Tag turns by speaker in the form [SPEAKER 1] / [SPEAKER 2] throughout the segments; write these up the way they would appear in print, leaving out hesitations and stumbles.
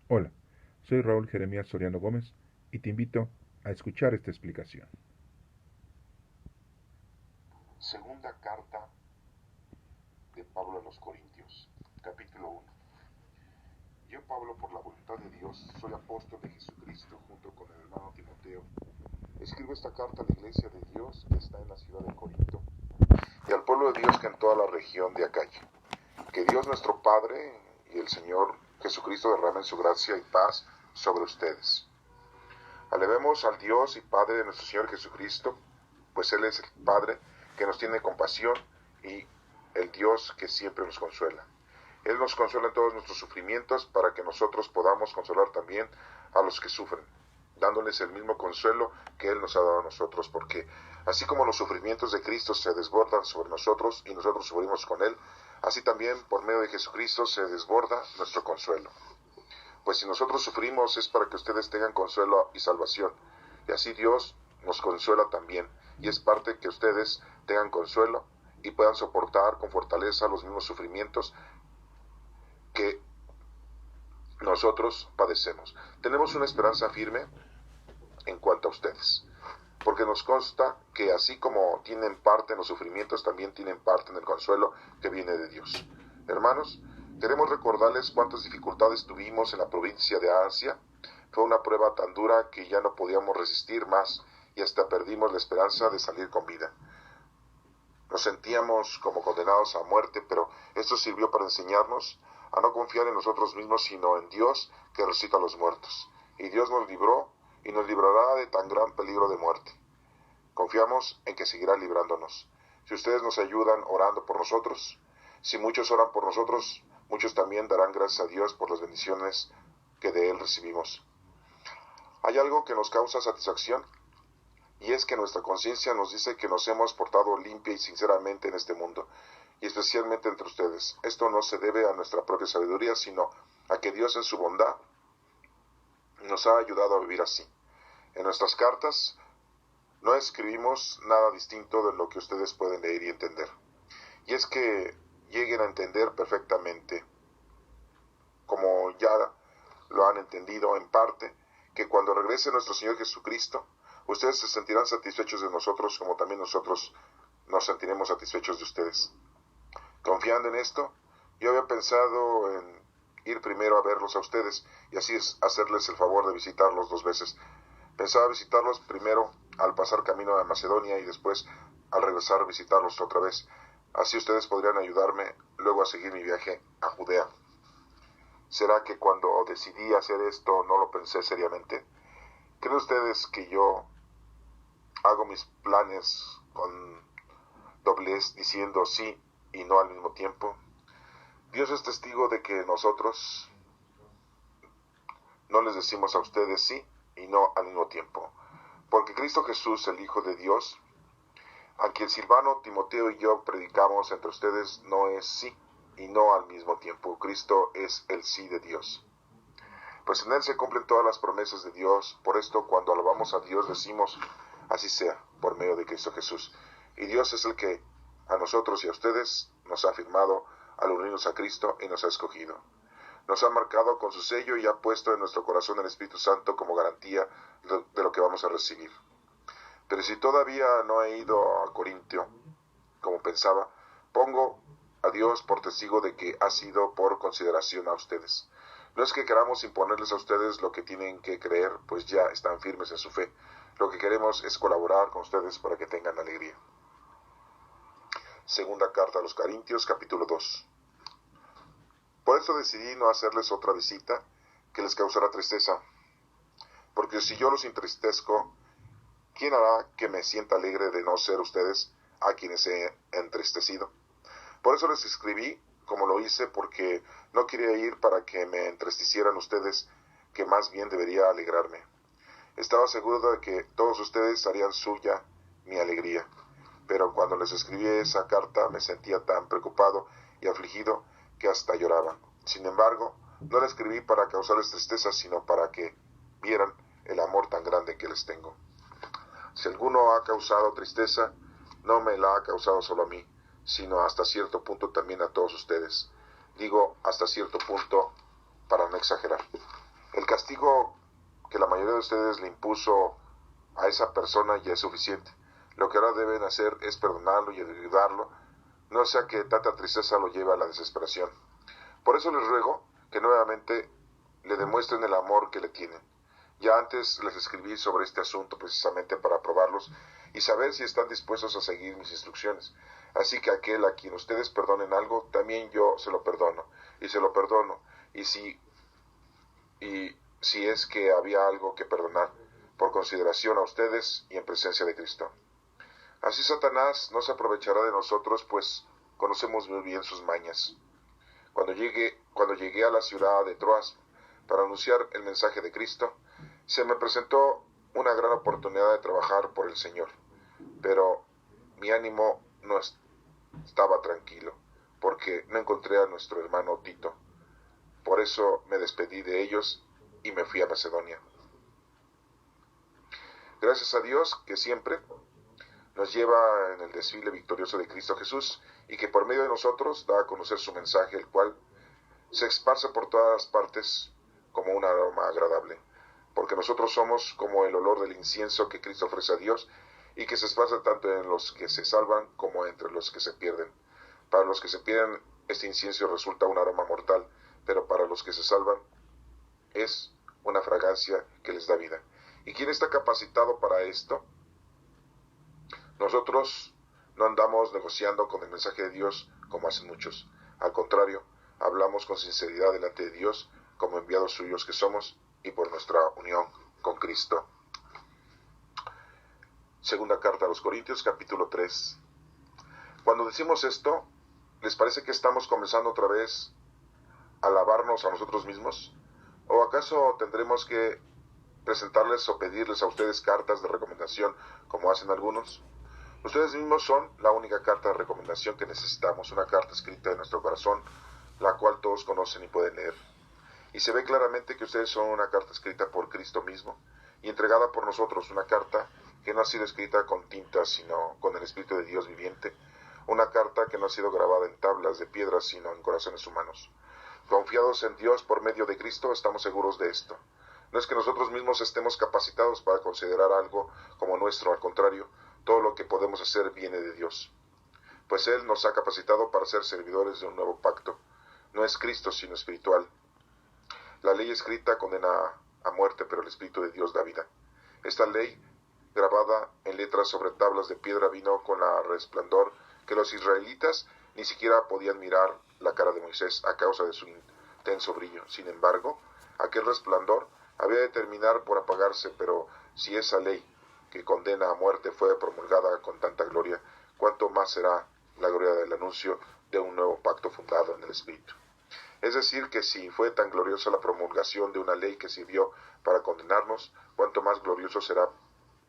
[SPEAKER 1] Hola, soy Raúl Jeremías Soriano Gómez y te invito a escuchar esta explicación.
[SPEAKER 2] Segunda carta de Pablo a los Corintios, capítulo 1. Yo, Pablo, por la voluntad de Dios, soy apóstol de Jesucristo junto con el hermano Timoteo. Escribo esta carta a la iglesia de Dios que está en la ciudad de Corinto y al pueblo de Dios que en toda la región de Acaya. Que Dios nuestro Padre y el Señor Jesucristo derramen su gracia y paz sobre ustedes. Alabemos al Dios y Padre de nuestro Señor Jesucristo, pues Él es el Padre que nos tiene compasión y el Dios que siempre nos consuela. Él nos consuela en todos nuestros sufrimientos para que nosotros podamos consolar también a los que sufren, dándoles el mismo consuelo que Él nos ha dado a nosotros, porque así como los sufrimientos de Cristo se desbordan sobre nosotros y nosotros sufrimos con Él, así también por medio de Jesucristo se desborda nuestro consuelo. Pues si nosotros sufrimos es para que ustedes tengan consuelo y salvación, y así Dios nos consuela también, y es parte que ustedes tengan consuelo y puedan soportar con fortaleza los mismos sufrimientos que nosotros padecemos. Tenemos una esperanza firme en cuanto a ustedes, porque nos consta que así como tienen parte en los sufrimientos, también tienen parte en el consuelo que viene de Dios. Hermanos, queremos recordarles cuántas dificultades tuvimos en la provincia de Asia. Fue una prueba tan dura que ya no podíamos resistir más y hasta perdimos la esperanza de salir con vida. Nos sentíamos como condenados a muerte, pero esto sirvió para enseñarnos a no confiar en nosotros mismos, sino en Dios que resucita a los muertos. Y Dios nos libró y nos librará de tan gran peligro de muerte. Confiamos en que seguirá librándonos. Si ustedes nos ayudan orando por nosotros, si muchos oran por nosotros, muchos también darán gracias a Dios por las bendiciones que de Él recibimos. Hay algo que nos causa satisfacción, y es que nuestra conciencia nos dice que nos hemos portado limpia y sinceramente en este mundo, y especialmente entre ustedes. Esto no se debe a nuestra propia sabiduría, sino a que Dios en su bondad nos ha ayudado a vivir así. En nuestras cartas no escribimos nada distinto de lo que ustedes pueden leer y entender. Y es que lleguen a entender perfectamente, como ya lo han entendido en parte, que cuando regrese nuestro Señor Jesucristo, ustedes se sentirán satisfechos de nosotros como también nosotros nos sentiremos satisfechos de ustedes. Confiando en esto, yo había pensado en ir primero a verlos a ustedes y así hacerles el favor de visitarlos 2 veces. Pensaba visitarlos primero al pasar camino a Macedonia y después al regresar visitarlos otra vez. Así ustedes podrían ayudarme luego a seguir mi viaje a Judea. ¿Será que cuando decidí hacer esto no lo pensé seriamente? ¿Creen ustedes que yo hago mis planes con doblez diciendo sí y no al mismo tiempo? Dios es testigo de que nosotros no les decimos a ustedes sí y no al mismo tiempo. Porque Cristo Jesús, el Hijo de Dios, a quien Silvano, Timoteo y yo predicamos entre ustedes, no es sí y no al mismo tiempo. Cristo es el sí de Dios. Pues en Él se cumplen todas las promesas de Dios. Por esto, cuando alabamos a Dios, decimos, así sea, por medio de Cristo Jesús. Y Dios es el que a nosotros y a ustedes nos ha firmado al unirnos a Cristo y nos ha escogido. Nos ha marcado con su sello y ha puesto en nuestro corazón el Espíritu Santo como garantía de lo que vamos a recibir. Pero si todavía no he ido a Corintio, como pensaba, pongo a Dios por testigo de que ha sido por consideración a ustedes. No es que queramos imponerles a ustedes lo que tienen que creer, pues ya están firmes en su fe. Lo que queremos es colaborar con ustedes para que tengan alegría. Segunda carta a los Corintios, capítulo 2. Por eso decidí no hacerles otra visita que les causara tristeza, porque si yo los entristezco, ¿quién hará que me sienta alegre de no ser ustedes a quienes he entristecido? Por eso les escribí como lo hice, porque no quería ir para que me entristecieran ustedes, que más bien debería alegrarme. Estaba seguro de que todos ustedes harían suya mi alegría, pero cuando les escribí esa carta me sentía tan preocupado y afligido que hasta lloraba. Sin embargo, no la escribí para causarles tristeza, sino para que vieran el amor tan grande que les tengo. Si alguno ha causado tristeza, no me la ha causado solo a mí, sino hasta cierto punto también a todos ustedes. Digo hasta cierto punto para no exagerar. El castigo que la mayoría de ustedes le impuso a esa persona ya es suficiente. Lo que ahora deben hacer es perdonarlo y ayudarlo, no sea que tanta tristeza lo lleve a la desesperación. Por eso les ruego que nuevamente le demuestren el amor que le tienen. Ya antes les escribí sobre este asunto precisamente para probarlos y saber si están dispuestos a seguir mis instrucciones. Así que aquel a quien ustedes perdonen algo, también yo se lo perdono, y se lo perdono, y si es que había algo que perdonar, por consideración a ustedes y en presencia de Cristo. Así Satanás no se aprovechará de nosotros, pues conocemos muy bien sus mañas. Cuando llegué a la ciudad de Troas para anunciar el mensaje de Cristo, se me presentó una gran oportunidad de trabajar por el Señor, pero mi ánimo no estaba tranquilo, porque no encontré a nuestro hermano Tito. Por eso me despedí de ellos y me fui a Macedonia. Gracias a Dios que siempre nos lleva en el desfile victorioso de Cristo Jesús y que por medio de nosotros da a conocer su mensaje, el cual se esparce por todas partes como un aroma agradable, porque nosotros somos como el olor del incienso que Cristo ofrece a Dios y que se esparce tanto en los que se salvan como entre los que se pierden. Para los que se pierden, este incienso resulta un aroma mortal, pero para los que se salvan es una fragancia que les da vida. ¿Y quién está capacitado para esto? Nosotros no andamos negociando con el mensaje de Dios como hacen muchos. Al contrario, hablamos con sinceridad delante de Dios como enviados suyos que somos y por nuestra unión con Cristo. Segunda carta a los Corintios, capítulo 3. Cuando decimos esto, ¿les parece que estamos comenzando otra vez a alabarnos a nosotros mismos? ¿O acaso tendremos que presentarles o pedirles a ustedes cartas de recomendación como hacen algunos? Ustedes mismos son la única carta de recomendación que necesitamos, una carta escrita de nuestro corazón, la cual todos conocen y pueden leer. Y se ve claramente que ustedes son una carta escrita por Cristo mismo y entregada por nosotros, una carta que no ha sido escrita con tinta, sino con el Espíritu de Dios viviente, una carta que no ha sido grabada en tablas de piedra, sino en corazones humanos. Confiados en Dios por medio de Cristo, estamos seguros de esto. No es que nosotros mismos estemos capacitados para considerar algo como nuestro, al contrario, todo lo que podemos hacer viene de Dios, pues Él nos ha capacitado para ser servidores de un nuevo pacto. No es Cristo, sino espiritual. La ley escrita condena a muerte, pero el Espíritu de Dios da vida. Esta ley, grabada en letras sobre tablas de piedra, vino con la resplandor que los israelitas ni siquiera podían mirar la cara de Moisés a causa de su intenso brillo. Sin embargo, aquel resplandor había de terminar por apagarse, pero si esa ley que condena a muerte fue promulgada con tanta gloria, cuánto más será la gloria del anuncio de un nuevo pacto fundado en el Espíritu. Es decir, que si fue tan gloriosa la promulgación de una ley que sirvió para condenarnos, cuánto más glorioso será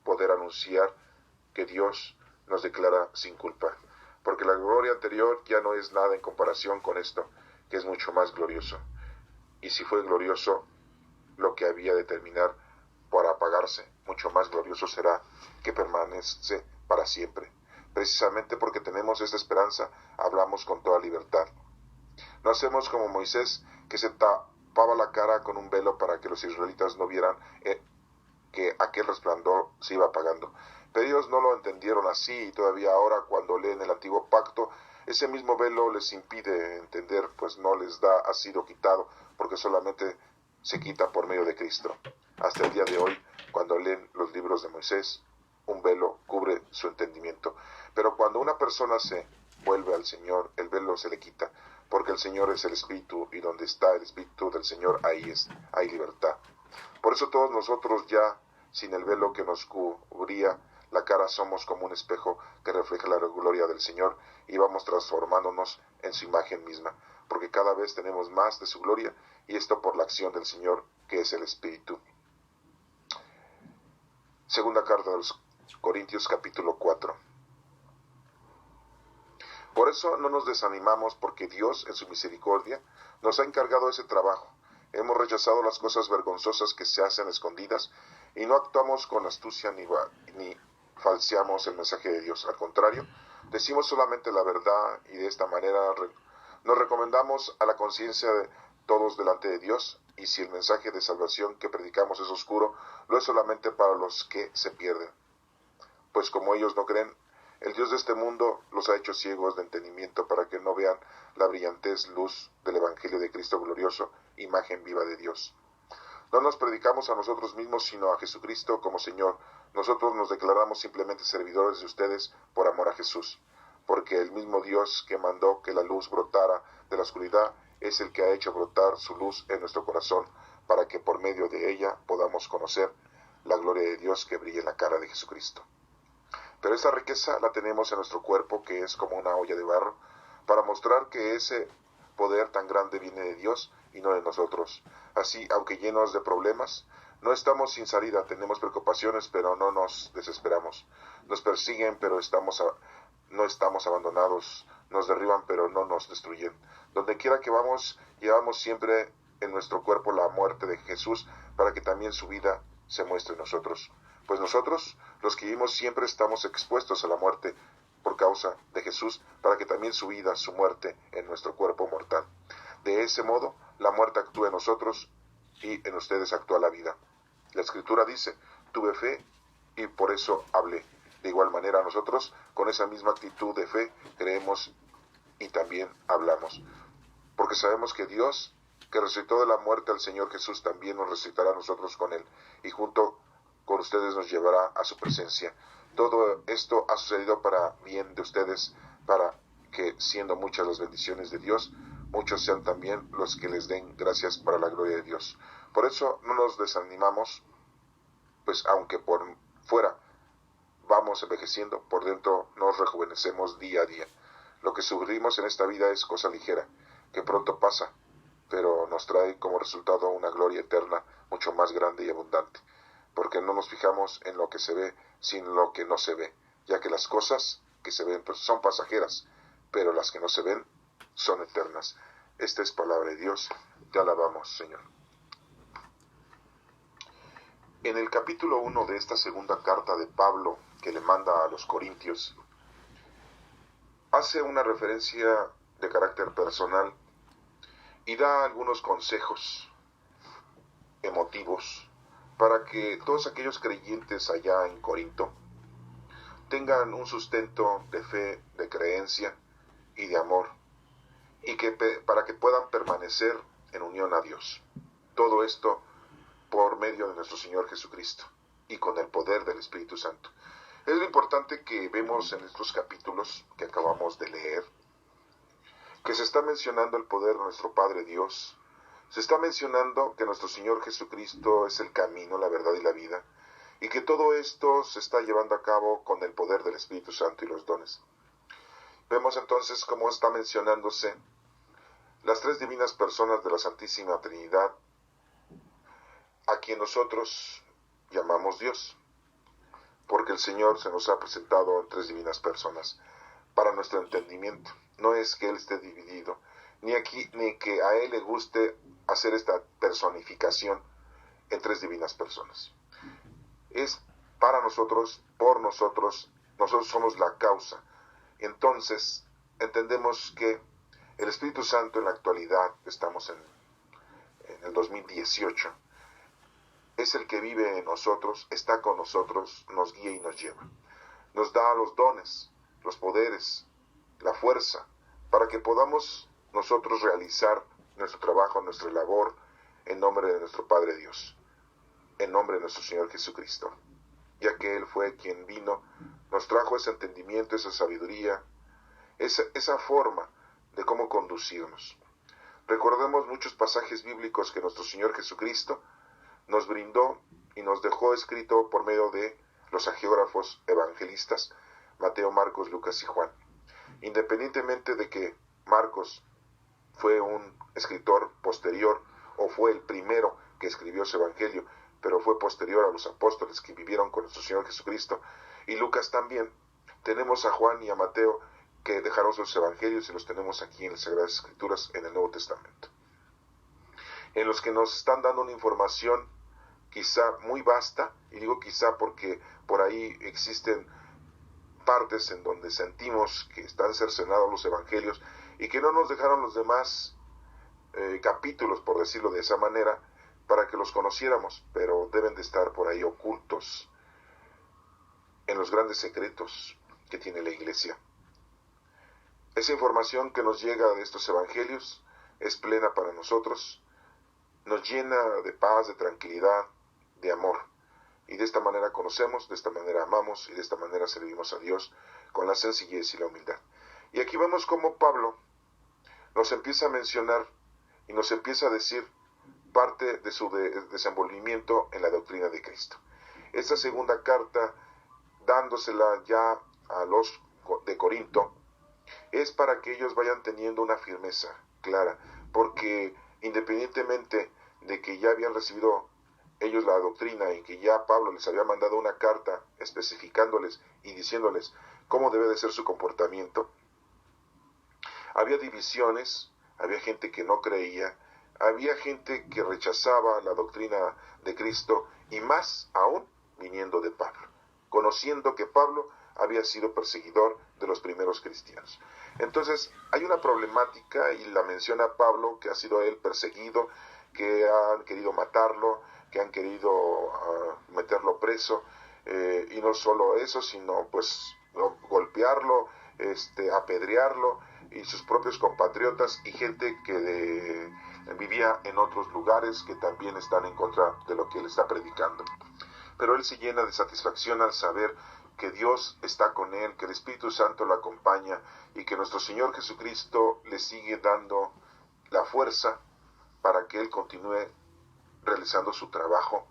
[SPEAKER 2] poder anunciar que Dios nos declara sin culpa, porque la gloria anterior ya no es nada en comparación con esto, que es mucho más glorioso. Y si fue glorioso lo que había de terminar por apagarse, mucho más glorioso será que permanece para siempre. Precisamente porque tenemos esta esperanza, hablamos con toda libertad. No hacemos como Moisés, que se tapaba la cara con un velo para que los israelitas no vieran que aquel resplandor se iba apagando. Pero ellos no lo entendieron así, y todavía ahora, cuando leen el antiguo pacto, ese mismo velo les impide entender, pues no les ha sido quitado, porque solamente se quita por medio de Cristo. Hasta el día de hoy, cuando leen los libros de Moisés, un velo cubre su entendimiento. Pero cuando una persona se vuelve al Señor, el velo se le quita, porque el Señor es el Espíritu, y donde está el Espíritu del Señor, hay libertad. Por eso todos nosotros ya, sin el velo que nos cubría la cara, somos como un espejo que refleja la gloria del Señor, y vamos transformándonos en su imagen misma, porque cada vez tenemos más de su gloria, y esto por la acción del Señor, que es el Espíritu. Segunda carta de los Corintios, capítulo 4. Por eso no nos desanimamos, porque Dios, en su misericordia, nos ha encargado ese trabajo. Hemos rechazado las cosas vergonzosas que se hacen escondidas, y no actuamos con astucia ni falseamos el mensaje de Dios. Al contrario, decimos solamente la verdad, y de esta manera nos recomendamos a la conciencia todos delante de Dios, y si el mensaje de salvación que predicamos es oscuro, lo es solamente para los que se pierden. Pues como ellos no creen, el Dios de este mundo los ha hecho ciegos de entendimiento para que no vean la brillantez luz del Evangelio de Cristo glorioso, imagen viva de Dios. No nos predicamos a nosotros mismos, sino a Jesucristo como Señor. Nosotros nos declaramos simplemente servidores de ustedes por amor a Jesús, porque el mismo Dios que mandó que la luz brotara de la oscuridad es el que ha hecho brotar su luz en nuestro corazón, para que por medio de ella podamos conocer la gloria de Dios que brilla en la cara de Jesucristo. Pero esa riqueza la tenemos en nuestro cuerpo, que es como una olla de barro, para mostrar que ese poder tan grande viene de Dios y no de nosotros. Así, aunque llenos de problemas, no estamos sin salida, tenemos preocupaciones, pero no nos desesperamos. Nos persiguen, pero no estamos abandonados. Nos derriban, pero no nos destruyen. Donde quiera que vamos, llevamos siempre en nuestro cuerpo la muerte de Jesús, para que también su vida se muestre en nosotros. Pues nosotros, los que vivimos, siempre estamos expuestos a la muerte por causa de Jesús, para que también su vida, su muerte en nuestro cuerpo mortal. De ese modo, la muerte actúa en nosotros y en ustedes actúa la vida. La Escritura dice, tuve fe y por eso hablé. De igual manera nosotros, con esa misma actitud de fe, creemos y también hablamos. Porque sabemos que Dios, que resucitó de la muerte al Señor Jesús, también nos resucitará a nosotros con Él, y junto con ustedes nos llevará a su presencia. Todo esto ha sucedido para bien de ustedes, para que, siendo muchas las bendiciones de Dios, muchos sean también los que les den gracias para la gloria de Dios. Por eso no nos desanimamos, pues aunque por fuera vamos envejeciendo, por dentro nos rejuvenecemos día a día. Lo que sufrimos en esta vida es cosa ligera, que pronto pasa, pero nos trae como resultado una gloria eterna mucho más grande y abundante, porque no nos fijamos en lo que se ve, sino en lo que no se ve, ya que las cosas que se ven pues, son pasajeras, pero las que no se ven son eternas. Esta es palabra de Dios, te alabamos, Señor. En el capítulo 1 de esta segunda carta de Pablo, que le manda a los Corintios, hace una referencia de carácter personal y da algunos consejos emotivos para que todos aquellos creyentes allá en Corinto tengan un sustento de fe, de creencia y de amor, y que para que puedan permanecer en unión a Dios. Todo esto por medio de nuestro Señor Jesucristo y con el poder del Espíritu Santo. Es lo importante que vemos en estos capítulos que acabamos de leer, que se está mencionando el poder de nuestro Padre Dios. Se está mencionando que nuestro Señor Jesucristo es el camino, la verdad y la vida, y que todo esto se está llevando a cabo con el poder del Espíritu Santo y los dones. Vemos entonces cómo está mencionándose las tres divinas personas de la Santísima Trinidad, a quien nosotros llamamos Dios, porque el Señor se nos ha presentado en tres divinas personas para nuestro entendimiento. No es que Él esté dividido, ni que a Él le guste hacer esta personificación en tres divinas personas. Es para nosotros, por nosotros somos la causa. Entonces, entendemos que el Espíritu Santo en la actualidad, estamos en el 2018, es el que vive en nosotros, está con nosotros, nos guía y nos lleva. Nos da los dones, los poderes, la fuerza, para que podamos nosotros realizar nuestro trabajo, nuestra labor, en nombre de nuestro Padre Dios, en nombre de nuestro Señor Jesucristo, ya que Él fue quien vino, nos trajo ese entendimiento, esa sabiduría, esa forma de cómo conducirnos. Recordemos muchos pasajes bíblicos que nuestro Señor Jesucristo nos brindó y nos dejó escrito por medio de los hagiógrafos evangelistas, Mateo, Marcos, Lucas y Juan. Independientemente de que Marcos fue un escritor posterior, o fue el primero que escribió ese evangelio, pero fue posterior a los apóstoles que vivieron con nuestro Señor Jesucristo, y Lucas también, tenemos a Juan y a Mateo que dejaron sus evangelios y los tenemos aquí en las Sagradas Escrituras en el Nuevo Testamento, en los que nos están dando una información quizá muy vasta, y digo quizá porque por ahí existen partes en donde sentimos que están cercenados los evangelios y que no nos dejaron los demás capítulos, por decirlo de esa manera, para que los conociéramos, pero deben de estar por ahí ocultos en los grandes secretos que tiene la Iglesia. Esa información que nos llega de estos evangelios es plena para nosotros, nos llena de paz, de tranquilidad, de amor. Y de esta manera conocemos, de esta manera amamos y de esta manera servimos a Dios con la sencillez y la humildad. Y aquí vemos cómo Pablo nos empieza a mencionar y nos empieza a decir parte de su desenvolvimiento en la doctrina de Cristo. Esta segunda carta, dándosela ya a los de Corinto, es para que ellos vayan teniendo una firmeza clara, porque independientemente de que ya habían recibido ellos la doctrina y que ya Pablo les había mandado una carta especificándoles y diciéndoles cómo debe de ser su comportamiento, había divisiones, había gente que no creía, había gente que rechazaba la doctrina de Cristo y más aún viniendo de Pablo, conociendo que Pablo había sido perseguidor de los primeros cristianos. Entonces hay una problemática y la menciona Pablo, que ha sido él perseguido, que han querido matarlo, que han querido meterlo preso, y no solo eso, sino pues golpearlo, apedrearlo, y sus propios compatriotas y gente que vivía en otros lugares que también están en contra de lo que él está predicando. Pero él se llena de satisfacción al saber que Dios está con él, que el Espíritu Santo lo acompaña y que nuestro Señor Jesucristo le sigue dando la fuerza para que él continúe realizando su trabajo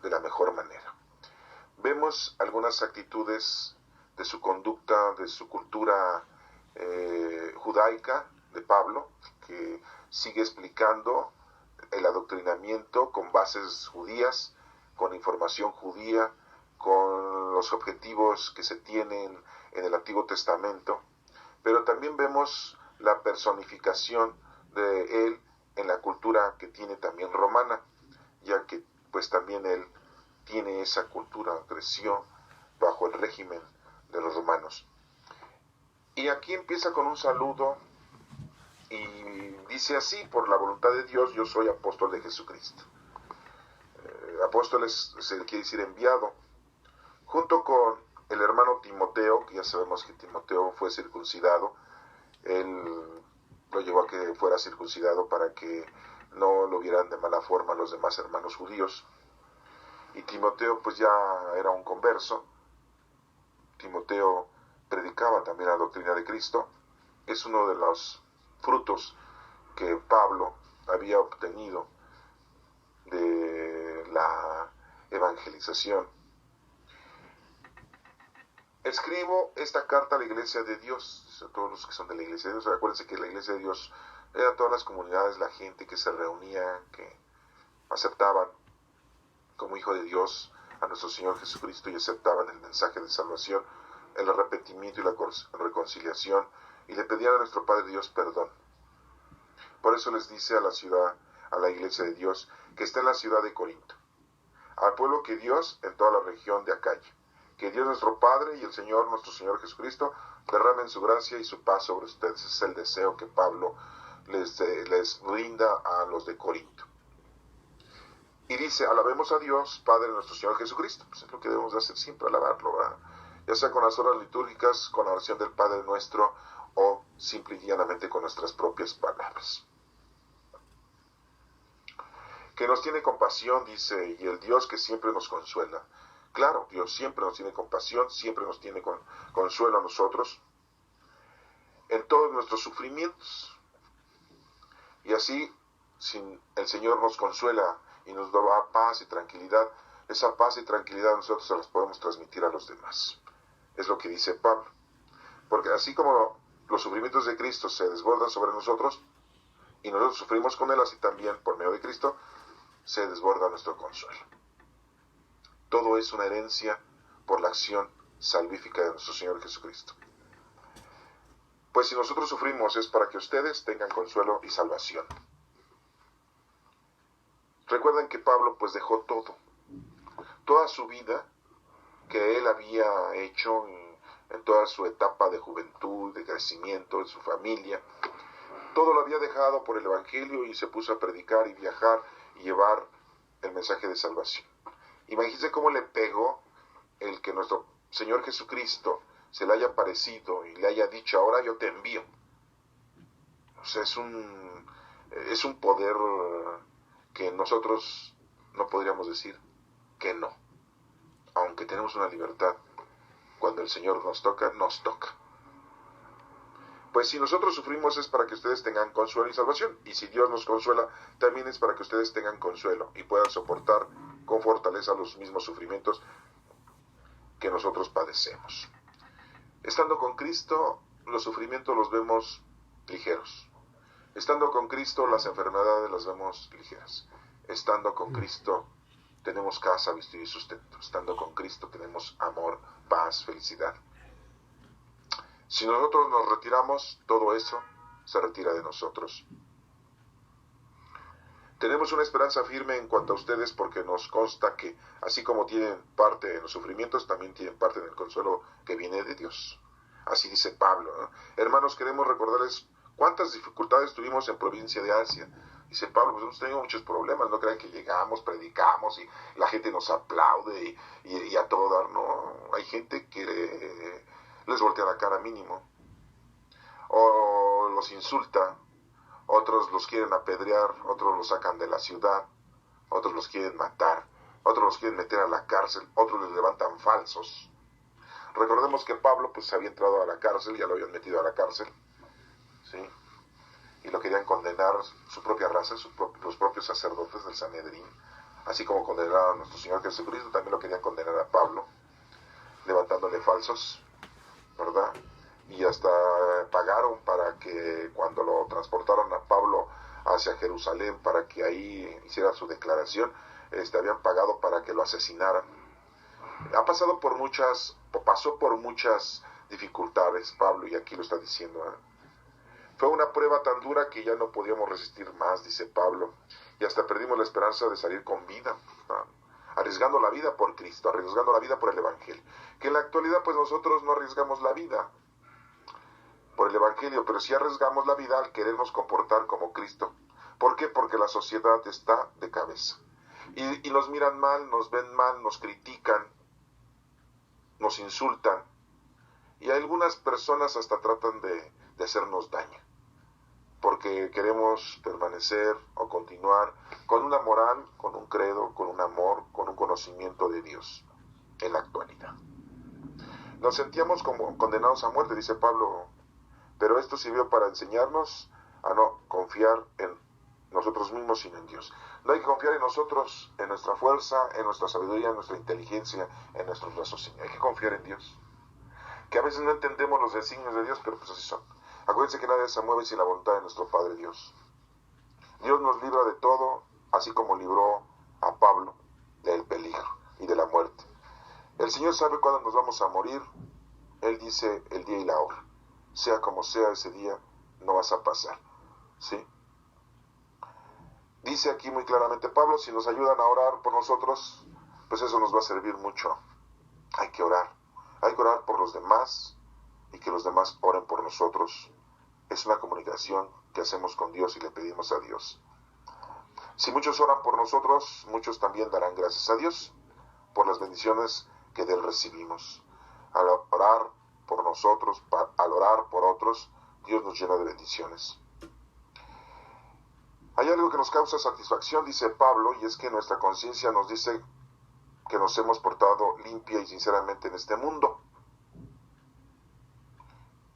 [SPEAKER 2] de la mejor manera. Vemos algunas actitudes de su conducta, de su cultura judaica de Pablo, que sigue explicando el adoctrinamiento con bases judías, con información judía, con los objetivos que se tienen en el Antiguo Testamento, pero también vemos la personificación de él en la cultura que tiene también romana, ya que pues también él tiene esa cultura, creció bajo el régimen de los romanos. Y aquí empieza con un saludo y dice así: por la voluntad de Dios yo soy apóstol de Jesucristo. Apóstol se quiere decir enviado, junto con el hermano Timoteo, que ya sabemos que Timoteo fue circuncidado. Él lo llevó a que fuera circuncidado para que no lo vieran de mala forma los demás hermanos judíos. Y Timoteo pues ya era un converso. Timoteo predicaba también la doctrina de Cristo. Es uno de los frutos que Pablo había obtenido de la evangelización. Escribo esta carta a la Iglesia de Dios, a todos los que son de la Iglesia de Dios. Acuérdense que la Iglesia de Dios era todas las comunidades, la gente que se reunía, que aceptaban como hijo de Dios a nuestro Señor Jesucristo y aceptaban el mensaje de salvación, el arrepentimiento y la reconciliación, y le pedían a nuestro Padre Dios perdón. Por eso les dice a la ciudad, a la Iglesia de Dios, que está en la ciudad de Corinto, al pueblo que Dios en toda la región de Acaya, que Dios nuestro Padre y el Señor, nuestro Señor Jesucristo, derramen su gracia y su paz sobre ustedes. Es el deseo que Pablo les brinda a los de Corinto. Y dice: alabemos a Dios, Padre de nuestro Señor Jesucristo. Pues es lo que debemos de hacer siempre, alabarlo, ¿verdad? Ya sea con las horas litúrgicas, con la oración del Padre Nuestro, o simple y llanamente con nuestras propias palabras. Que nos tiene compasión, dice, y el Dios que siempre nos consuela. Claro, Dios siempre nos tiene compasión, siempre nos tiene consuelo a nosotros en todos nuestros sufrimientos. Y así, si el Señor nos consuela y nos da paz y tranquilidad, esa paz y tranquilidad nosotros se las podemos transmitir a los demás. Es lo que dice Pablo. Porque así como los sufrimientos de Cristo se desbordan sobre nosotros, y nosotros sufrimos con Él, así también por medio de Cristo se desborda nuestro consuelo. Todo es una herencia por la acción salvífica de nuestro Señor Jesucristo. Pues si nosotros sufrimos es para que ustedes tengan consuelo y salvación. Recuerden que Pablo pues dejó toda su vida que él había hecho en toda su etapa de juventud, de crecimiento, de su familia. todo lo había dejado por el Evangelio y se puso a predicar y viajar y llevar el mensaje de salvación. Imagínense cómo le pegó el que nuestro Señor Jesucristo se le haya aparecido y le haya dicho, ahora yo te envío. O sea, es un poder que nosotros no podríamos decir que no. Aunque tenemos una libertad, cuando el Señor nos toca, nos toca. Pues si nosotros sufrimos es para que ustedes tengan consuelo y salvación. Y si Dios nos consuela, también es para que ustedes tengan consuelo y puedan soportar con fortaleza los mismos sufrimientos que nosotros padecemos. Estando con Cristo, los sufrimientos los vemos ligeros. Estando con Cristo, las enfermedades las vemos ligeras. Estando con Cristo, tenemos casa, vestido y sustento. Estando con Cristo, tenemos amor, paz, felicidad. Si nosotros nos retiramos, todo eso se retira de nosotros. Tenemos una esperanza firme en cuanto a ustedes porque nos consta que, así como tienen parte en los sufrimientos, también tienen parte en el consuelo que viene de Dios. Así dice Pablo, ¿no? Hermanos, queremos recordarles cuántas dificultades tuvimos en provincia de Asia. Dice Pablo, pues hemos tenido muchos problemas, no crean que llegamos, predicamos y la gente nos aplaude y a todo dar, no. Hay gente que les voltea la cara mínimo, o los insulta, otros los quieren apedrear, otros los sacan de la ciudad, otros los quieren matar, otros los quieren meter a la cárcel, otros les levantan falsos. Recordemos que Pablo pues había entrado a la cárcel, ya lo habían metido a la cárcel, ¿sí? Y lo querían condenar su propia raza, los propios sacerdotes del Sanedrín, así como condenaron a nuestro Señor Jesucristo, también lo querían condenar a Pablo, levantándole falsos, ¿verdad? Y hasta pagaron para que cuando lo transportaron a Pablo hacia Jerusalén para que ahí hiciera su declaración, habían pagado para que lo asesinaran. Pasó por muchas dificultades Pablo, y aquí lo está diciendo, ¿eh? Fue una prueba tan dura que ya no podíamos resistir más, dice Pablo, y hasta perdimos la esperanza de salir con vida, ¿no? Arriesgando la vida por Cristo, arriesgando la vida por el Evangelio. Que en la actualidad pues nosotros no arriesgamos la vida por el Evangelio, pero sí arriesgamos la vida al querernos comportar como Cristo. ¿Por qué? Porque la sociedad está de cabeza. Y nos miran mal, nos ven mal, nos critican, nos insultan. Y algunas personas hasta tratan de hacernos daño, porque queremos permanecer o continuar con una moral, con un credo, con un amor, con un conocimiento de Dios en la actualidad. Nos sentíamos como condenados a muerte, dice Pablo, pero esto sirvió para enseñarnos a no confiar en nosotros mismos, sino en Dios. No hay que confiar en nosotros, en nuestra fuerza, en nuestra sabiduría, en nuestra inteligencia, en nuestros raciocinios. Hay que confiar en Dios. Que a veces no entendemos los designios de Dios, pero pues así son. Acuérdense que nadie se mueve sin la voluntad de nuestro Padre Dios. Dios nos libra de todo, así como libró a Pablo del peligro y de la muerte. El Señor sabe cuándo nos vamos a morir. Él dice el día y la hora. Sea como sea ese día, no vas a pasar, ¿sí? Dice aquí muy claramente Pablo, si nos ayudan a orar por nosotros, pues eso nos va a servir mucho. Hay que orar por los demás y que los demás oren por nosotros. Es una comunicación que hacemos con Dios y le pedimos a Dios. Si muchos oran por nosotros, muchos también darán gracias a Dios por las bendiciones que de Él recibimos. Al orar por nosotros, al orar por otros, Dios nos llena de bendiciones. Hay algo que nos causa satisfacción, dice Pablo, y es que nuestra conciencia nos dice que nos hemos portado limpia y sinceramente en este mundo.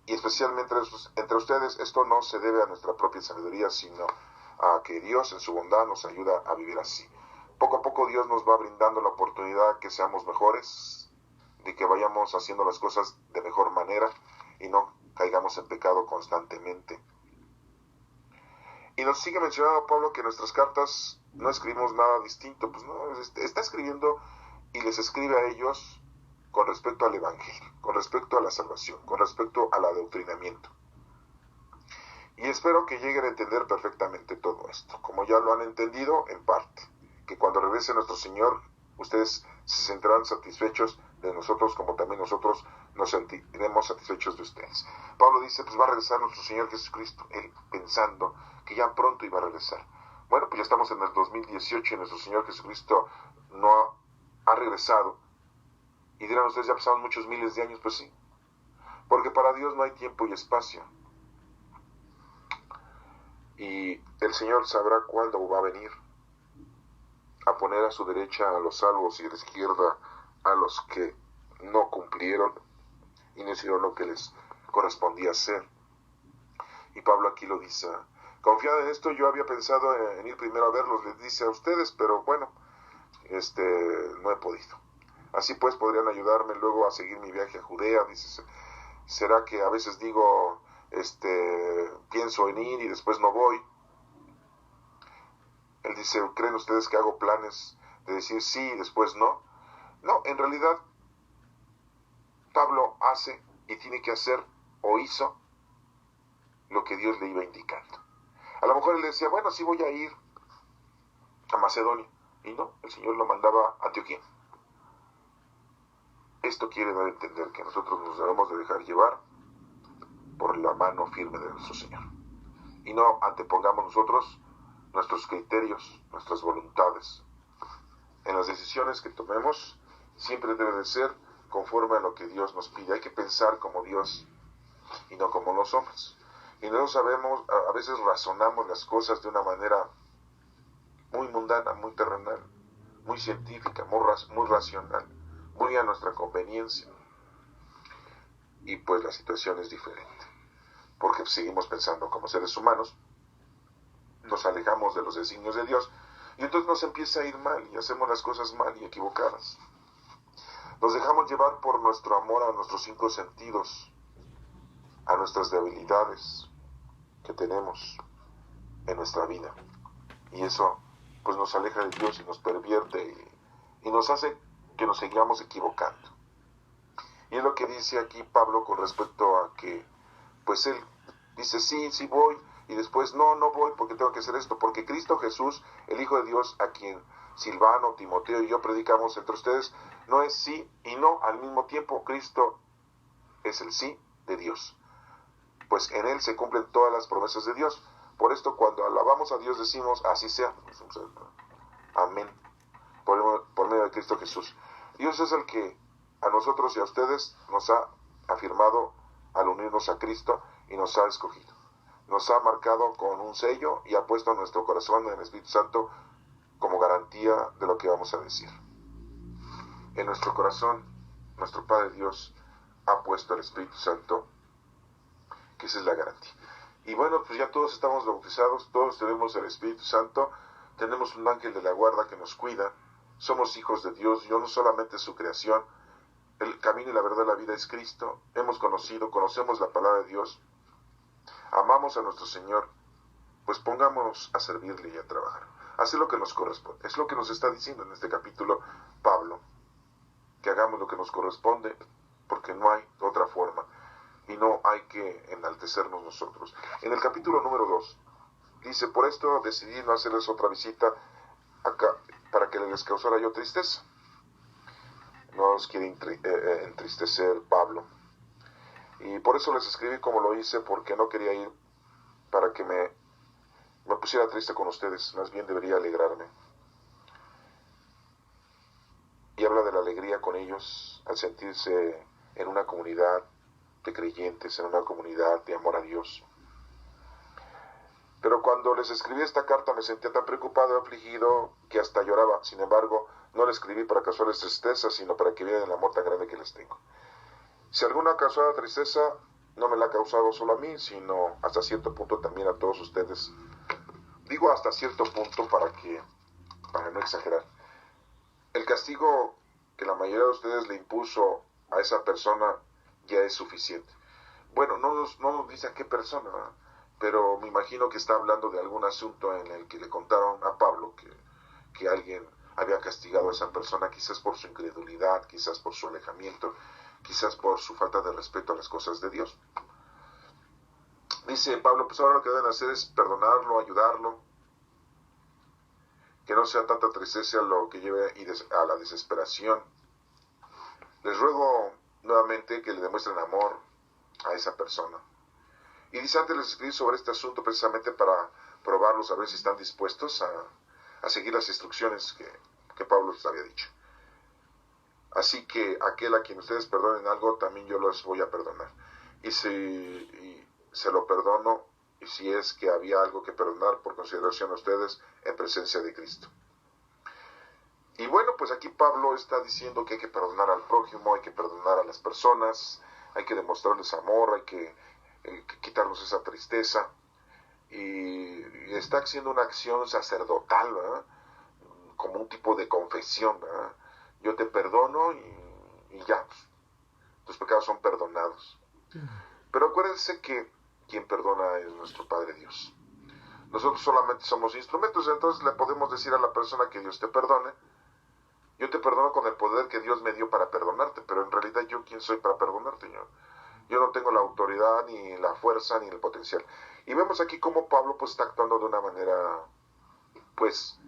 [SPEAKER 2] Y especialmente entre ustedes, esto no se debe a nuestra propia sabiduría, sino a que Dios en su bondad nos ayuda a vivir así. Poco a poco Dios nos va brindando la oportunidad que seamos mejores, de que vayamos haciendo las cosas de mejor manera y no caigamos en pecado constantemente. Y nos sigue mencionando Pablo que en nuestras cartas no escribimos nada distinto, pues no, está escribiendo y les escribe a ellos con respecto al Evangelio, con respecto a la salvación, con respecto al adoctrinamiento. Y espero que lleguen a entender perfectamente todo esto, como ya lo han entendido en parte, que cuando regrese nuestro Señor, ustedes se sentirán satisfechos de nosotros, como también nosotros nos sentiremos satisfechos de ustedes. Pablo dice, pues va a regresar nuestro Señor Jesucristo, él pensando que ya pronto iba a regresar. Bueno, pues ya estamos en el 2018 y nuestro Señor Jesucristo no ha regresado. Y dirán ustedes, ya pasaron muchos miles de años. Pues sí, porque para Dios no hay tiempo y espacio. Y el Señor sabrá cuándo va a venir a poner a su derecha a los salvos y a la izquierda a los que no cumplieron y no hicieron lo que les correspondía hacer. Y Pablo aquí lo dice, confiado en esto, yo había pensado en ir primero a verlos, les dice a ustedes, pero bueno, no he podido. Así pues podrían ayudarme luego a seguir mi viaje a Judea. Dice, será que a veces digo, pienso en ir y después no voy. Él dice, ¿creen ustedes que hago planes de decir sí y después no? No, en realidad Pablo hace y tiene que hacer o hizo lo que Dios le iba indicando. A lo mejor él decía, bueno, sí voy a ir a Macedonia. Y no, el Señor lo mandaba a Antioquía. Esto quiere dar a entender que nosotros nos debemos de dejar llevar por la mano firme de nuestro Señor. Y no antepongamos nosotros nuestros criterios, nuestras voluntades. En las decisiones que tomemos, siempre debe de ser conforme a lo que Dios nos pide. Hay que pensar como Dios y no como los hombres. Y no sabemos, a veces razonamos las cosas de una manera muy mundana, muy terrenal, muy científica, muy racional, muy a nuestra conveniencia. Y pues la situación es diferente, porque seguimos pensando como seres humanos, nos alejamos de los designios de Dios, y entonces nos empieza a ir mal, y hacemos las cosas mal y equivocadas. Nos dejamos llevar por nuestro amor a nuestros 5 sentidos, a nuestras debilidades que tenemos en nuestra vida. Y eso pues nos aleja de Dios y nos pervierte y nos hace que nos sigamos equivocando. Y es lo que dice aquí Pablo con respecto a que pues él dice sí voy y después no voy porque tengo que hacer esto, porque Cristo Jesús, el Hijo de Dios, a quien Silvano, Timoteo y yo predicamos entre ustedes, no es sí y no al mismo tiempo. Cristo es el sí de Dios, pues en él se cumplen todas las promesas de Dios. Por esto cuando alabamos a Dios decimos así sea, amén, por medio de Cristo Jesús. Dios es el que a nosotros y a ustedes nos ha afirmado al unirnos a Cristo y nos ha escogido. Nos ha marcado con un sello y ha puesto en nuestro corazón el Espíritu Santo como garantía de lo que vamos a decir. En nuestro corazón, nuestro Padre Dios ha puesto el Espíritu Santo, que esa es la garantía. Y bueno, pues ya todos estamos bautizados, todos tenemos el Espíritu Santo, tenemos un ángel de la guarda que nos cuida, somos hijos de Dios, Dios no solamente es su creación, el camino y la verdad de la vida es Cristo, conocemos la palabra de Dios, amamos a nuestro Señor, pues pongámonos a servirle y a trabajar. Así es lo que nos corresponde, es lo que nos está diciendo en este capítulo Pablo, que hagamos lo que nos corresponde, porque no hay otra forma, y no hay que enaltecernos nosotros. En el capítulo número 2, dice, por esto decidí no hacerles otra visita acá, para que les causara yo tristeza. No nos quiere entristecer Pablo. Y por eso les escribí como lo hice, porque no quería ir para que me pusiera triste con ustedes, más bien debería alegrarme. Y habla de la alegría con ellos al sentirse en una comunidad de creyentes, en una comunidad de amor a Dios. Pero cuando les escribí esta carta me sentía tan preocupado y afligido que hasta lloraba. Sin embargo, no le escribí para causarles tristeza, sino para que vieran el amor tan grande que les tengo. Si alguna causaba tristeza, no me la ha causado solo a mí, sino hasta cierto punto también a todos ustedes. Digo hasta cierto punto para no exagerar. El castigo que la mayoría de ustedes le impuso a esa persona ya es suficiente. Bueno, no nos dice a qué persona, ¿verdad? Pero me imagino que está hablando de algún asunto en el que le contaron a Pablo que alguien había castigado a esa persona, quizás por su incredulidad, quizás por su alejamiento, quizás por su falta de respeto a las cosas de Dios. Dice Pablo, pues ahora lo que deben hacer es perdonarlo, ayudarlo, que no sea tanta tristeza lo que lleve a la desesperación. Les ruego nuevamente que le demuestren amor a esa persona. Y dice, antes les escribí sobre este asunto precisamente para probarlos, a ver si están dispuestos a seguir las instrucciones que Pablo les había dicho. Así que aquel a quien ustedes perdonen algo, también yo los voy a perdonar. Y se lo perdono, y si es que había algo que perdonar por consideración a ustedes en presencia de Cristo. Y bueno, pues aquí Pablo está diciendo que hay que perdonar al prójimo, hay que perdonar a las personas, hay que demostrarles amor, hay que quitarnos esa tristeza. Y está haciendo una acción sacerdotal, ¿verdad? Como un tipo de confesión, ¿verdad? Yo te perdono y ya, pues, tus pecados son perdonados. Pero acuérdense que quien perdona es nuestro Padre Dios. Nosotros solamente somos instrumentos, entonces le podemos decir a la persona que Dios te perdone. Yo te perdono con el poder que Dios me dio para perdonarte, pero en realidad yo quién soy para perdonarte, yo no tengo la autoridad, ni la fuerza, ni el potencial. Y vemos aquí cómo Pablo pues está actuando de una manera, pues,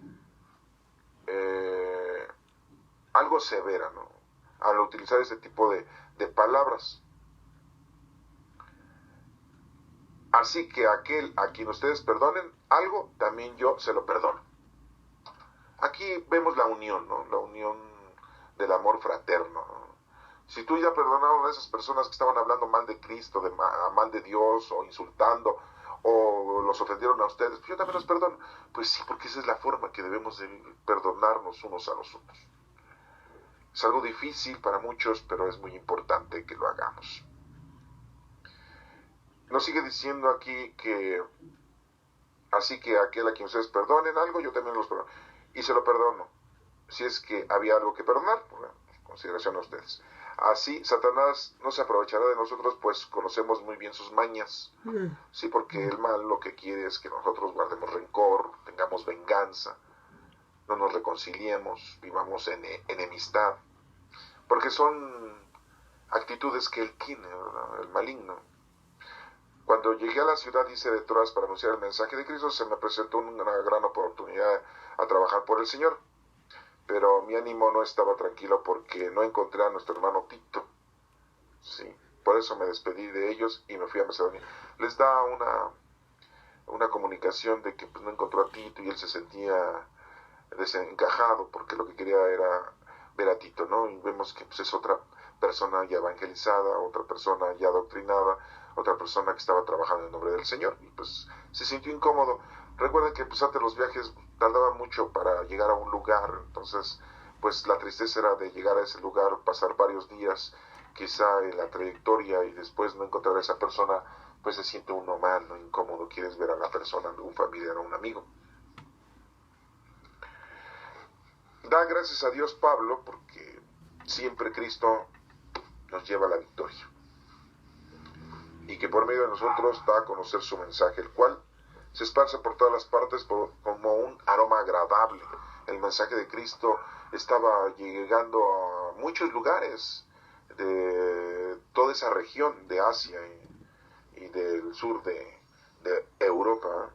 [SPEAKER 2] algo severa, ¿no? Al utilizar ese tipo de palabras. Así que aquel a quien ustedes perdonen algo, también yo se lo perdono. Aquí vemos la unión, ¿no? La unión del amor fraterno, ¿no? Si tú ya perdonaron a esas personas que estaban hablando mal de Cristo, mal de Dios, o insultando, o los ofendieron a ustedes, pues yo también los perdono. Pues sí, porque esa es la forma que debemos de perdonarnos unos a los otros. Es algo difícil para muchos, pero es muy importante que lo hagamos. Nos sigue diciendo aquí que así que aquel a quien ustedes perdonen algo, yo también los perdono. Y se lo perdono, si es que había algo que perdonar, por consideración a ustedes. Así, Satanás no se aprovechará de nosotros, pues conocemos muy bien sus mañas. Sí, porque el mal lo que quiere es que nosotros guardemos rencor, tengamos venganza, no nos reconciliemos, vivamos en enemistad. Porque son actitudes que él tiene, ¿verdad? El maligno. Cuando llegué a la ciudad, dice, de Troas para anunciar el mensaje de Cristo, se me presentó una gran oportunidad a trabajar por el Señor. Pero mi ánimo no estaba tranquilo porque no encontré a nuestro hermano Tito. Sí, por eso me despedí de ellos y me fui a Macedonia. Les da una comunicación de que pues, no encontró a Tito y él se sentía desencajado porque lo que quería era ver a Tito, ¿no? Y vemos que pues, es otra persona ya evangelizada, otra persona ya adoctrinada, otra persona que estaba trabajando en nombre del Señor y pues se sintió incómodo. Recuerden que pues antes los viajes tardaban mucho para llegar a un lugar, entonces pues la tristeza era de llegar a ese lugar, pasar varios días quizá en la trayectoria y después no encontrar a esa persona, pues se siente uno mal, ¿no? Incómodo, quieres ver a la persona, un familiar o un amigo. Da gracias a Dios Pablo porque siempre Cristo nos lleva a la victoria y que por medio de nosotros da a conocer su mensaje, el cual se esparce por todas las partes como un aroma agradable. El mensaje de Cristo estaba llegando a muchos lugares de toda esa región de Asia y del sur de Europa,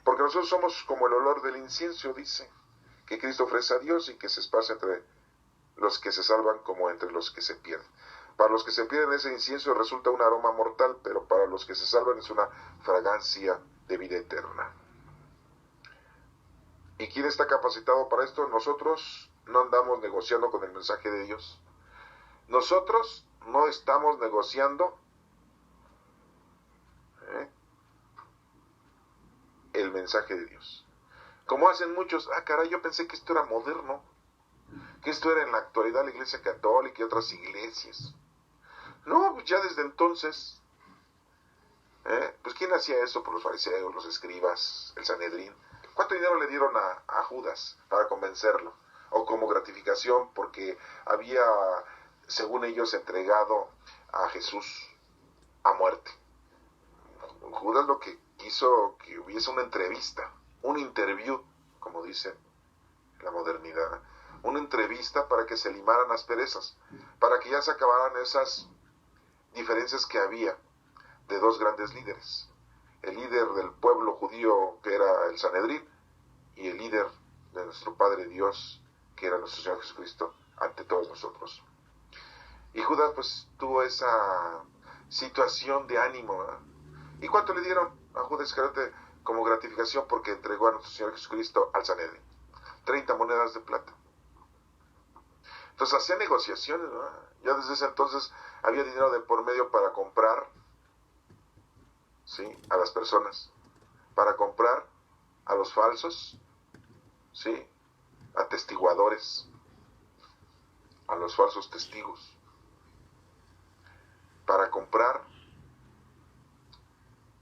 [SPEAKER 2] porque nosotros somos como el olor del incienso, dice, que Cristo ofrece a Dios y que se esparce entre los que se salvan como entre los que se pierden. Para los que se pierden ese incienso resulta un aroma mortal, pero para los que se salvan es una fragancia de vida eterna. ¿Y quién está capacitado para esto? Nosotros no andamos negociando con el mensaje de Dios. Nosotros no estamos negociando el mensaje de Dios. Como hacen muchos, caray, yo pensé que esto era moderno, que esto era en la actualidad la Iglesia Católica y otras iglesias. No, pues ya desde entonces, pues ¿quién hacía eso? Por los fariseos, los escribas, el Sanedrín. ¿Cuánto dinero le dieron a Judas para convencerlo? O como gratificación porque había, según ellos, entregado a Jesús a muerte. Judas lo que quiso que hubiese una entrevista, un interview, como dice la modernidad, una entrevista para que se limaran asperezas, para que ya se acabaran esas diferencias que había de dos grandes líderes, el líder del pueblo judío que era el Sanedrín y el líder de nuestro Padre Dios que era nuestro Señor Jesucristo, ante todos nosotros. Y Judas pues tuvo esa situación de ánimo, ¿verdad? ¿Y cuánto le dieron a Judas Iscariote como gratificación porque entregó a nuestro Señor Jesucristo al Sanedrín? 30 monedas de plata. Entonces hacía negociaciones, ¿verdad? Ya desde ese entonces había dinero de por medio para comprar, ¿sí?, a las personas, para comprar a los falsos, ¿sí?, atestiguadores, a los falsos testigos, para comprar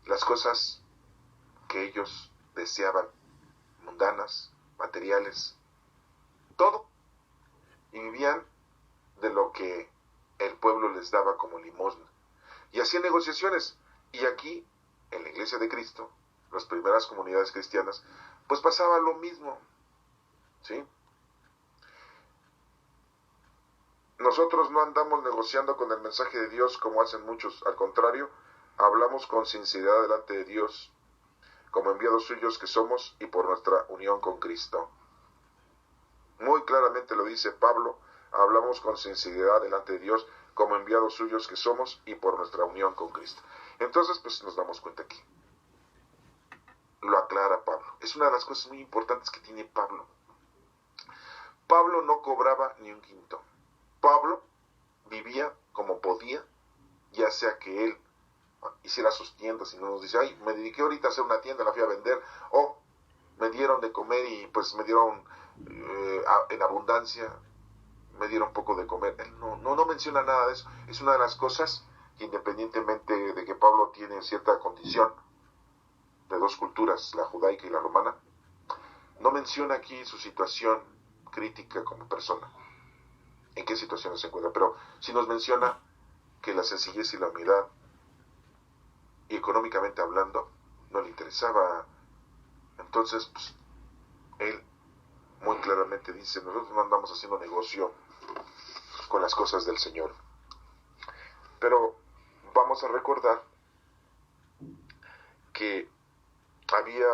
[SPEAKER 2] las cosas que ellos deseaban, mundanas, materiales, todo, y vivían de lo que el pueblo les daba como limosna, y hacían negociaciones. Y aquí, en la Iglesia de Cristo, las primeras comunidades cristianas, pues pasaba lo mismo, ¿sí? Nosotros no andamos negociando con el mensaje de Dios como hacen muchos, al contrario, hablamos con sinceridad delante de Dios, como enviados suyos que somos y por nuestra unión con Cristo. Muy claramente lo dice Pablo, hablamos con sinceridad delante de Dios, como enviados suyos que somos y por nuestra unión con Cristo. Entonces, pues nos damos cuenta aquí. Lo aclara Pablo. Es una de las cosas muy importantes que tiene Pablo. Pablo no cobraba ni un quinto. Pablo vivía como podía, ya sea que él hiciera sus tiendas y no nos dice, ay, me dediqué ahorita a hacer una tienda, la fui a vender, o me dieron de comer y pues me dieron en abundancia, me dieron poco de comer. Él no menciona nada de eso. Es una de las cosas que, independientemente de que Pablo tiene cierta condición de dos culturas, la judaica y la romana, no menciona aquí su situación crítica como persona, en qué situaciones se encuentra, pero sí nos menciona que la sencillez y la humildad, y económicamente hablando, no le interesaba. Entonces, pues, él muy claramente dice, nosotros no andamos haciendo negocio con las cosas del Señor. Pero vamos a recordar que había,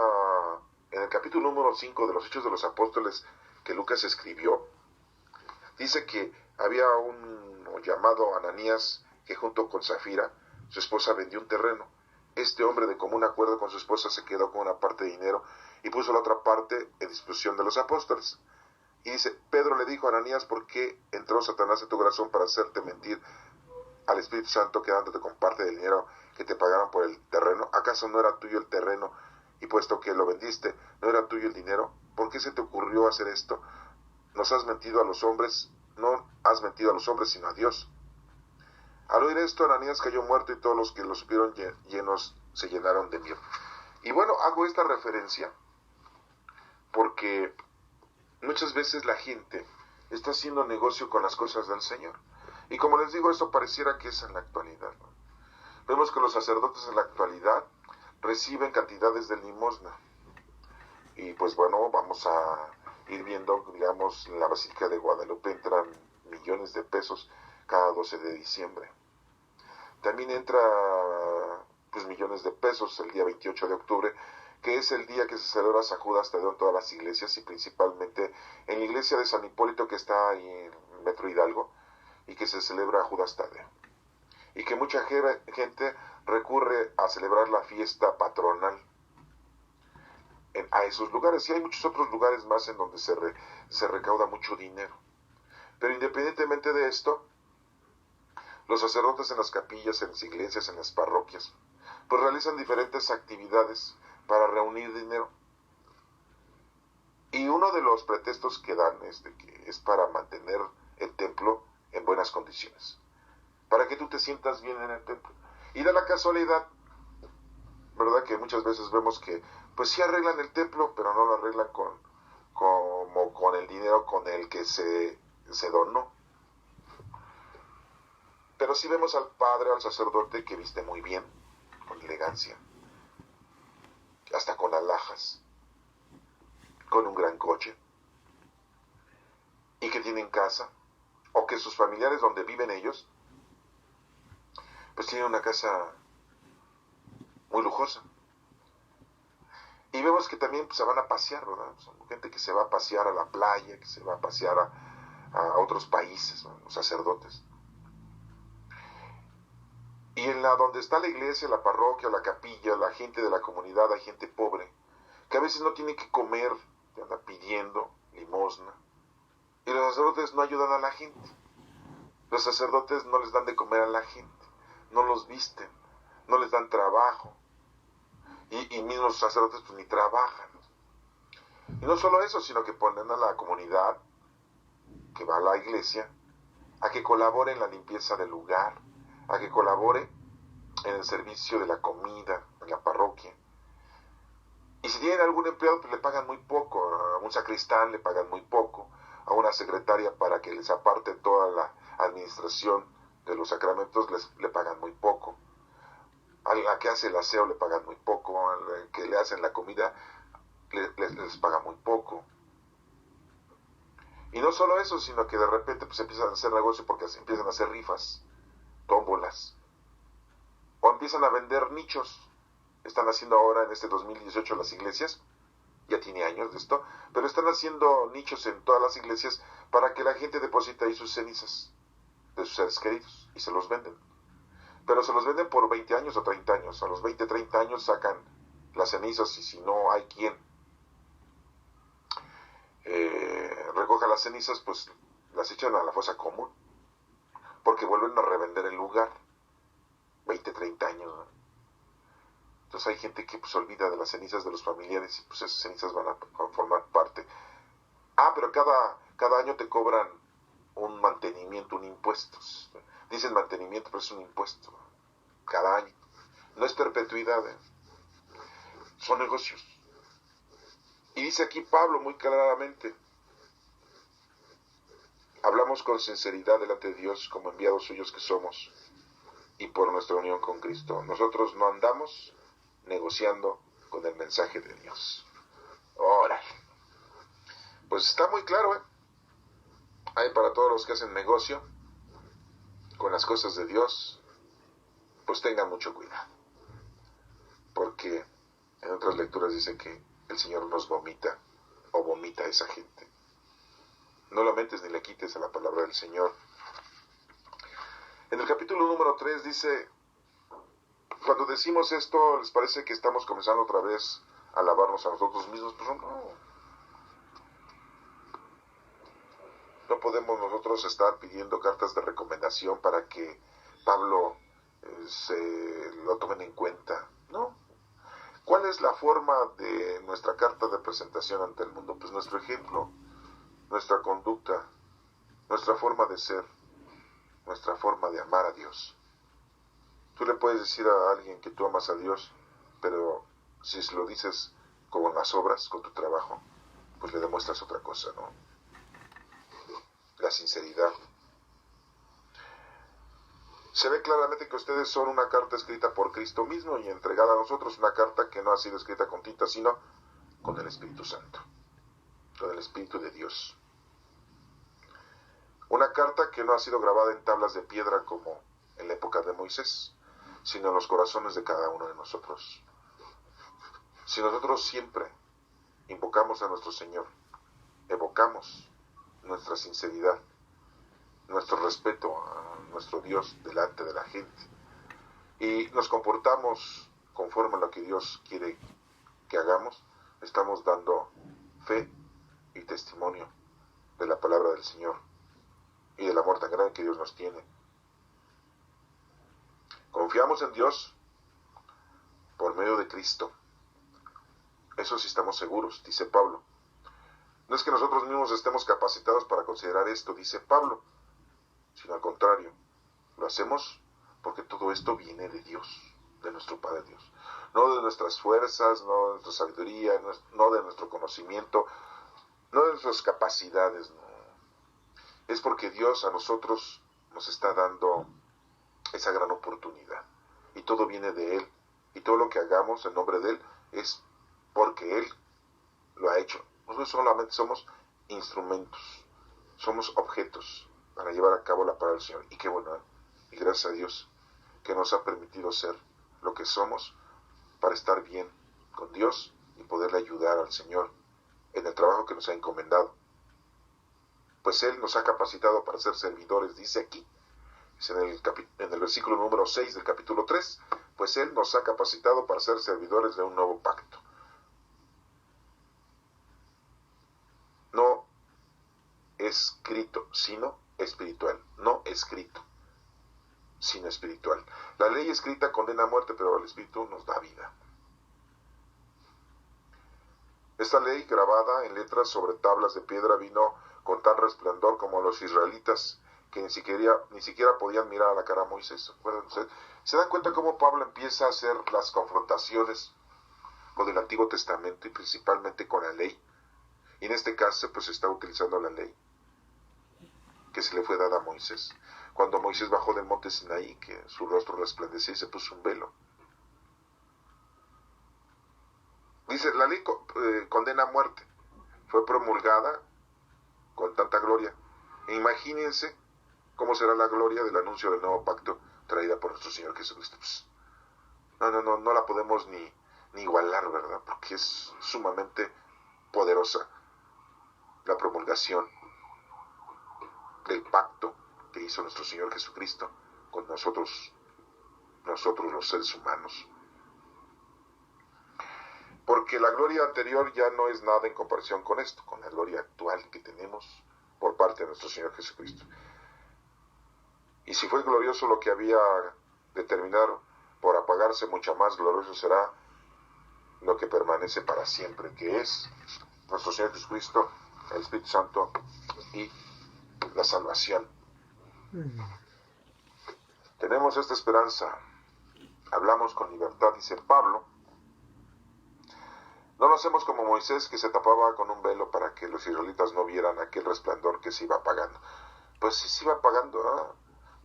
[SPEAKER 2] en el capítulo número 5 de los Hechos de los Apóstoles que Lucas escribió, dice que había un llamado Ananías que junto con Zafira, su esposa, vendió un terreno. Este hombre, de común acuerdo con su esposa, se quedó con una parte de dinero y puso la otra parte en disposición de los apóstoles. Y dice, Pedro le dijo a Ananías, ¿por qué entró Satanás en tu corazón para hacerte mentir al Espíritu Santo quedándote con parte del dinero que te pagaron por el terreno? ¿Acaso no era tuyo el terreno? Y puesto que lo vendiste, ¿no era tuyo el dinero? ¿Por qué se te ocurrió hacer esto? Nos has mentido a los hombres, no has mentido a los hombres, sino a Dios. Al oír esto, Ananías cayó muerto y todos los que lo supieron llenos se llenaron de miedo. Y bueno, hago esta referencia porque muchas veces la gente está haciendo negocio con las cosas del Señor. Y como les digo, esto pareciera que es en la actualidad, ¿no? Vemos que los sacerdotes en la actualidad reciben cantidades de limosna. Y pues bueno, vamos a ir viendo, digamos, en la Basílica de Guadalupe entran millones de pesos cada 12 de diciembre. También entra pues millones de pesos el día 28 de octubre, que es el día que se celebra San Judas Tadeo en todas las iglesias, y principalmente en la iglesia de San Hipólito, que está ahí en Metro Hidalgo, y que se celebra Judas Tadeo. Y que mucha gente recurre a celebrar la fiesta patronal a esos lugares. Y hay muchos otros lugares más en donde se recauda mucho dinero. Pero independientemente de esto, los sacerdotes en las capillas, en las iglesias, en las parroquias, pues realizan diferentes actividades para reunir dinero. Y uno de los pretextos que dan que es para mantener el templo en buenas condiciones, para que tú te sientas bien en el templo. Y da la casualidad, ¿verdad?, que muchas veces vemos que pues sí arreglan el templo, pero no lo arreglan con el dinero con el que se donó. Pero sí vemos al padre, al sacerdote, que viste muy bien, con elegancia, hasta con alhajas, con un gran coche, y que tienen casa, o que sus familiares donde viven ellos, pues tienen una casa muy lujosa. Y vemos que también pues, se van a pasear, ¿verdad? Son gente que se va a pasear a la playa, que se va a pasear a otros países, ¿no? Los sacerdotes. Y en donde está la iglesia, la parroquia, la capilla, la gente de la comunidad, hay gente pobre, que a veces no tiene que comer, que anda pidiendo limosna. Y los sacerdotes no ayudan a la gente. Los sacerdotes no les dan de comer a la gente, no los visten, no les dan trabajo. Y mismos los sacerdotes pues ni trabajan. Y no solo eso, sino que ponen a la comunidad que va a la iglesia a que colabore en la limpieza del lugar, a que colabore en el servicio de la comida, en la parroquia. Y si tienen algún empleado, pues le pagan muy poco. A un sacristán le pagan muy poco, a una secretaria para que les aparte toda la administración de los sacramentos le pagan muy poco, a la que hace el aseo le pagan muy poco, a la que le hacen la comida les pagan muy poco. Y no solo eso, sino que de repente pues empiezan a hacer negocio porque empiezan a hacer rifas, tómbolas, o empiezan a vender nichos. Están haciendo ahora en este 2018 las iglesias, ya tiene años de esto, pero están haciendo nichos en todas las iglesias para que la gente deposite ahí sus cenizas de sus seres queridos y se los venden. Pero se los venden por 20 años o 30 años. A los 20, 30 años sacan las cenizas y si no hay quien recoja las cenizas, pues las echan a la fosa común, porque vuelven a revender el lugar 20, 30 años, ¿no? Entonces hay gente que pues olvida de las cenizas de los familiares y pues esas cenizas van a formar parte. Pero cada año te cobran un mantenimiento, un impuesto. Dicen mantenimiento, pero es un impuesto. Cada año. No es perpetuidad, ¿eh? Son negocios. Y dice aquí Pablo muy claramente: hablamos con sinceridad delante de Dios como enviados suyos que somos y por nuestra unión con Cristo. Nosotros no andamos negociando con el mensaje de Dios. Órale. Pues está muy claro, ¿eh? Hay para todos los que hacen negocio con las cosas de Dios, pues tengan mucho cuidado. Porque en otras lecturas dice que el Señor nos vomita o vomita a esa gente. No lo mentes ni le quites a la palabra del Señor. En el capítulo número 3 dice: cuando decimos esto, ¿les parece que estamos comenzando otra vez a alabarnos a nosotros mismos? Pues no podemos nosotros estar pidiendo cartas de recomendación para que Pablo se lo tomen en cuenta. No. ¿Cuál es la forma de nuestra carta de presentación ante el mundo? Pues nuestro ejemplo, nuestra conducta, nuestra forma de ser, nuestra forma de amar a Dios. Tú le puedes decir a alguien que tú amas a Dios, pero si lo dices con las obras, con tu trabajo, pues le demuestras otra cosa, ¿no? La sinceridad. Se ve claramente que ustedes son una carta escrita por Cristo mismo y entregada a nosotros, una carta que no ha sido escrita con tinta, sino con el Espíritu Santo, con el Espíritu de Dios. Una carta que no ha sido grabada en tablas de piedra como en la época de Moisés, sino en los corazones de cada uno de nosotros. Si nosotros siempre invocamos a nuestro Señor, evocamos nuestra sinceridad, nuestro respeto a nuestro Dios delante de la gente, y nos comportamos conforme a lo que Dios quiere que hagamos, estamos dando fe y testimonio de la palabra del Señor y del amor tan grande que Dios nos tiene. Confiamos en Dios por medio de Cristo. Eso sí estamos seguros, dice Pablo. No es que nosotros mismos estemos capacitados para considerar esto, dice Pablo, sino al contrario, lo hacemos porque todo esto viene de Dios, de nuestro Padre Dios. No de nuestras fuerzas, no de nuestra sabiduría, no de nuestro conocimiento, no de nuestras capacidades, no. Es porque Dios a nosotros nos está dando esa gran oportunidad. Y todo viene de Él. Y todo lo que hagamos en nombre de Él es porque Él lo ha hecho. Nosotros solamente somos instrumentos, somos objetos para llevar a cabo la palabra del Señor. Y qué bueno, ¿eh? Y gracias a Dios que nos ha permitido ser lo que somos para estar bien con Dios y poderle ayudar al Señor en el trabajo que nos ha encomendado. pues Él nos ha capacitado para ser servidores, dice aquí, es en el versículo número 6 del capítulo 3, pues Él nos ha capacitado para ser servidores de un nuevo pacto. No escrito, sino espiritual. No escrito, sino espiritual. La ley escrita condena a muerte, pero el Espíritu nos da vida. Esta ley, grabada en letras sobre tablas de piedra, vino con tal resplandor como los israelitas, que ni siquiera podían mirar a la cara a Moisés. ¿Se dan cuenta cómo Pablo empieza a hacer las confrontaciones con el Antiguo Testamento y principalmente con la ley? Y en este caso, pues está utilizando la ley que se le fue dada a Moisés. Cuando Moisés bajó del monte Sinaí, que su rostro resplandecía y se puso un velo. Dice, la ley condena a muerte. Fue promulgada con tanta gloria. E imagínense cómo será la gloria del anuncio del nuevo pacto traída por nuestro Señor Jesucristo. Pues, no la podemos ni igualar, ¿verdad? Porque es sumamente poderosa la promulgación del pacto que hizo nuestro Señor Jesucristo con nosotros los seres humanos. Porque la gloria anterior ya no es nada en comparación con esto, con la gloria actual que tenemos por parte de nuestro Señor Jesucristo. Y si fue glorioso lo que había de terminar por apagarse, mucho más glorioso será lo que permanece para siempre, que es nuestro Señor Jesucristo, el Espíritu Santo y la salvación. Tenemos esta esperanza, hablamos con libertad, dice Pablo. No lo hacemos como Moisés, que se tapaba con un velo para que los israelitas no vieran aquel resplandor que se iba apagando. Pues sí se iba apagando, ¿no?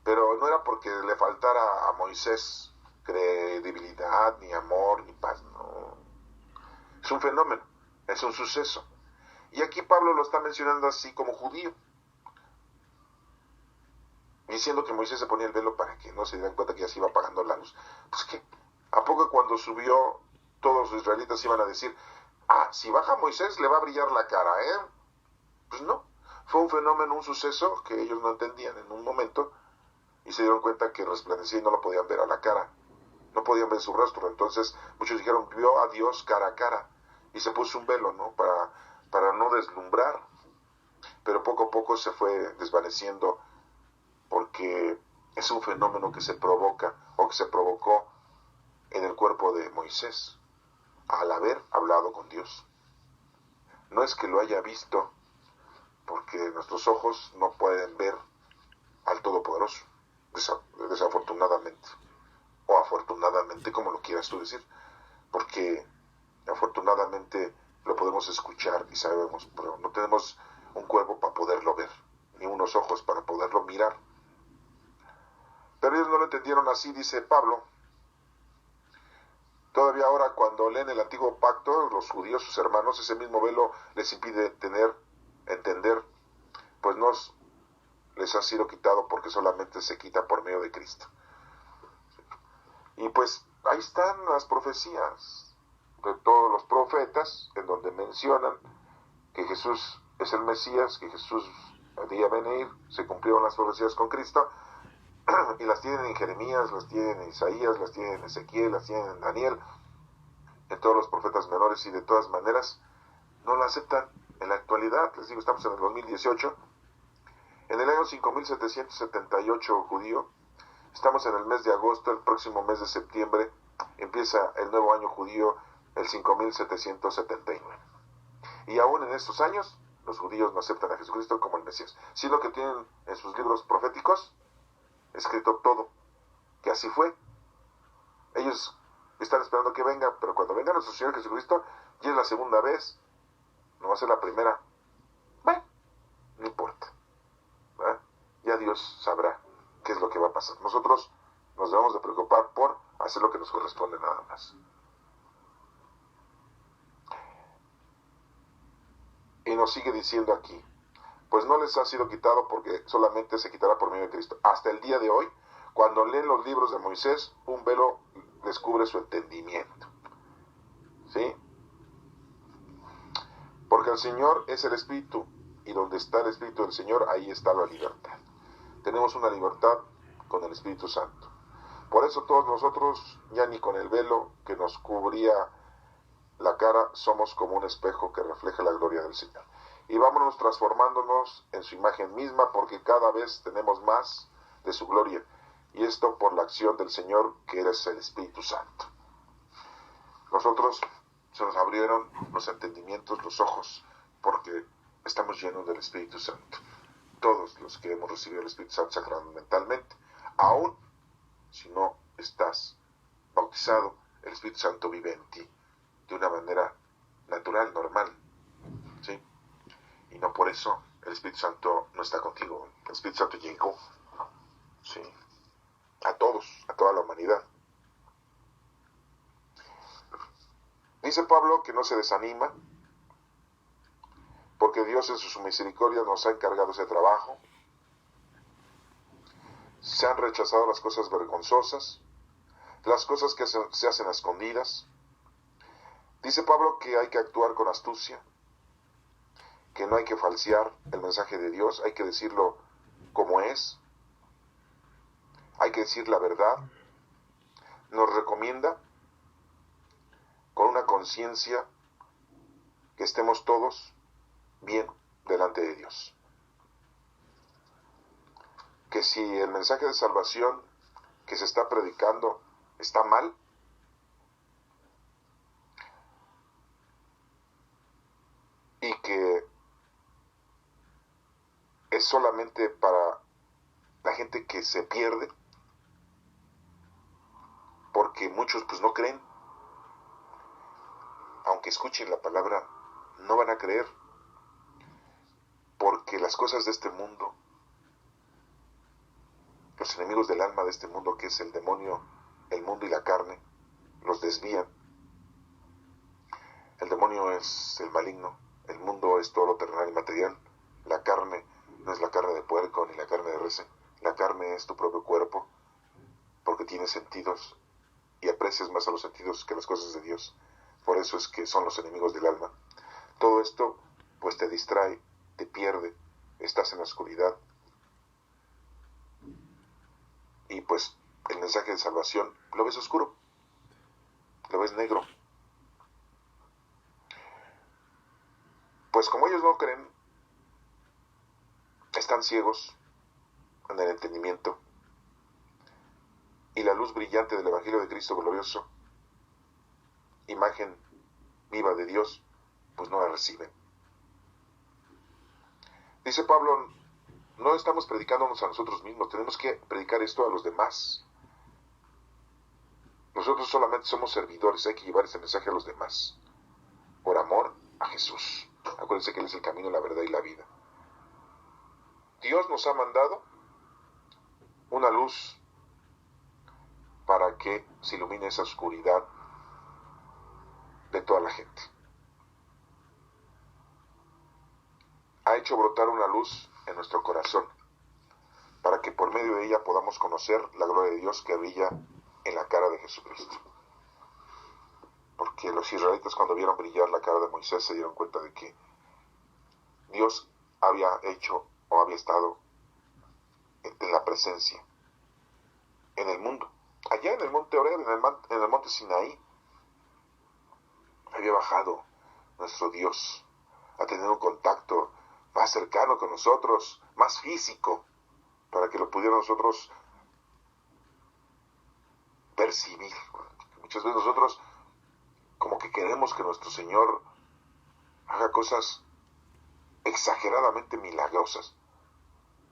[SPEAKER 2] Pero no era porque le faltara a Moisés credibilidad, ni amor, ni paz, no. Es un fenómeno, es un suceso. Y aquí Pablo lo está mencionando así como judío, diciendo que Moisés se ponía el velo para que no se dieran cuenta que ya se iba apagando la luz. Pues que, ¿a poco cuando subió todos los israelitas iban a decir, si baja Moisés le va a brillar la cara, ¿eh? Pues no, fue un fenómeno, un suceso que ellos no entendían en un momento y se dieron cuenta que resplandecía y no lo podían ver a la cara, no podían ver su rostro. Entonces muchos dijeron, vio a Dios cara a cara y se puso un velo, ¿no? Para no deslumbrar, pero poco a poco se fue desvaneciendo porque es un fenómeno que se provoca o que se provocó en el cuerpo de Moisés al haber hablado con Dios. No es que lo haya visto, porque nuestros ojos no pueden ver al Todopoderoso, desafortunadamente, o afortunadamente, como lo quieras tú decir, porque afortunadamente lo podemos escuchar y sabemos, pero no tenemos un cuerpo para poderlo ver, ni unos ojos para poderlo mirar. Pero ellos no lo entendieron así, dice Pablo. Todavía ahora, cuando leen el antiguo pacto, los judíos, sus hermanos, ese mismo velo les impide entender, pues no les ha sido quitado porque solamente se quita por medio de Cristo. Y pues ahí están las profecías de todos los profetas, en donde mencionan que Jesús es el Mesías, que Jesús debía venir, se cumplieron las profecías con Cristo, y las tienen en Jeremías, las tienen en Isaías, las tienen en Ezequiel, las tienen en Daniel, en todos los profetas menores, y de todas maneras no la aceptan. En la actualidad, les digo, estamos en el 2018, en el año 5778 judío, estamos en el mes de agosto, el próximo mes de septiembre empieza el nuevo año judío, el 5779. Y aún en estos años, los judíos no aceptan a Jesucristo como el Mesías, sino que tienen en sus libros proféticos escrito todo, que así fue. Ellos están esperando que venga, pero cuando venga nuestro Señor Jesucristo, ya es la segunda vez, no va a ser la primera. Bueno, no importa, ¿verdad? Ya Dios sabrá qué es lo que va a pasar. Nosotros nos debemos de preocupar por hacer lo que nos corresponde nada más. Y nos sigue diciendo aquí, pues no les ha sido quitado porque solamente se quitará por medio de Cristo. Hasta el día de hoy, cuando leen los libros de Moisés, un velo les cubre su entendimiento. ¿Sí? Porque el Señor es el Espíritu, y donde está el Espíritu del Señor, ahí está la libertad. Tenemos una libertad con el Espíritu Santo. Por eso todos nosotros, ya ni con el velo que nos cubría la cara, somos como un espejo que refleja la gloria del Señor. Y vámonos transformándonos en su imagen misma, porque cada vez tenemos más de su gloria. Y esto por la acción del Señor, que es el Espíritu Santo. Nosotros se nos abrieron los entendimientos, los ojos, porque estamos llenos del Espíritu Santo. Todos los que hemos recibido el Espíritu Santo sacramentalmente, aún si no estás bautizado, el Espíritu Santo vive en ti de una manera natural, normal, ¿sí? Y no por eso el Espíritu Santo no está contigo. El Espíritu Santo llegó, ¿sí?, a todos, a toda la humanidad. Dice Pablo que no se desanima, porque Dios en su misericordia nos ha encargado ese trabajo. Se han rechazado las cosas vergonzosas, las cosas que se hacen a escondidas. Dice Pablo que hay que actuar con astucia, que no hay que falsear el mensaje de Dios, hay que decirlo como es, hay que decir la verdad. Nos recomienda con una conciencia que estemos todos bien delante de Dios. Que si el mensaje de salvación que se está predicando está mal, y que es solamente para la gente que se pierde, porque muchos pues no creen, aunque escuchen la palabra, no van a creer, porque las cosas de este mundo, los enemigos del alma de este mundo, que es el demonio, el mundo y la carne, los desvían. El demonio es el maligno, el mundo es todo lo terrenal y material, la carne no es la carne de puerco ni la carne de res, la carne es tu propio cuerpo, porque tiene sentidos y aprecias más a los sentidos que las cosas de Dios. Por eso es que son los enemigos del alma. Todo esto pues te distrae, te pierde, estás en la oscuridad, y pues el mensaje de salvación lo ves oscuro, lo ves negro. Pues como ellos no creen, están ciegos en el entendimiento, y la luz brillante del Evangelio de Cristo glorioso, imagen viva de Dios, pues no la reciben. Dice Pablo, no estamos predicándonos a nosotros mismos, tenemos que predicar esto a los demás. Nosotros solamente somos servidores, hay que llevar ese mensaje a los demás, por amor a Jesús. Acuérdense que Él es el camino, la verdad y la vida. Dios nos ha mandado una luz para que se ilumine esa oscuridad de toda la gente. Ha hecho brotar una luz en nuestro corazón, para que por medio de ella podamos conocer la gloria de Dios que brilla en la cara de Jesucristo. Porque los israelitas, cuando vieron brillar la cara de Moisés, se dieron cuenta de que Dios había hecho o había estado en la presencia, en el mundo, allá en el monte Oreb, en el monte Sinaí. Había bajado nuestro Dios a tener un contacto más cercano con nosotros, más físico, para que lo pudiéramos nosotros percibir. Muchas veces nosotros como que queremos que nuestro Señor haga cosas exageradamente milagrosas,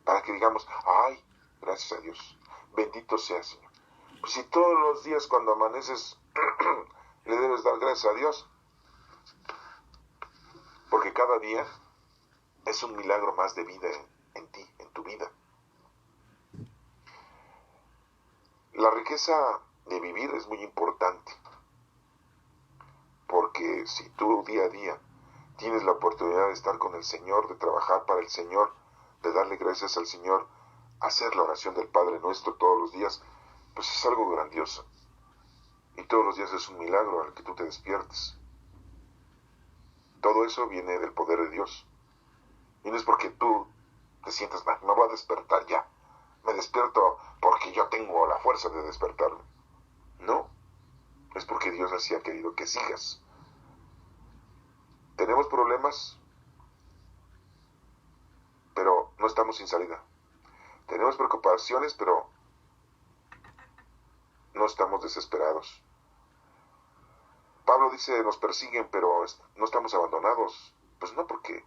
[SPEAKER 2] para que digamos, ay, gracias a Dios, bendito sea Señor. Pues si todos los días cuando amaneces le debes dar gracias a Dios, porque cada día es un milagro más de vida en ti, en tu vida. La riqueza de vivir es muy importante, porque si tú día a día tienes la oportunidad de estar con el Señor, de trabajar para el Señor, de darle gracias al Señor, hacer la oración del Padre Nuestro todos los días, pues es algo grandioso. Y todos los días es un milagro al que tú te despiertes. Todo eso viene del poder de Dios. Y no es porque tú te sientes mal, me voy a despertar ya. Me despierto porque yo tengo la fuerza de despertarme. No, es porque Dios así ha querido que sigas. Tenemos problemas, pero no estamos sin salida. Tenemos preocupaciones, pero no estamos desesperados. Pablo dice, nos persiguen, pero no estamos abandonados. Pues no, porque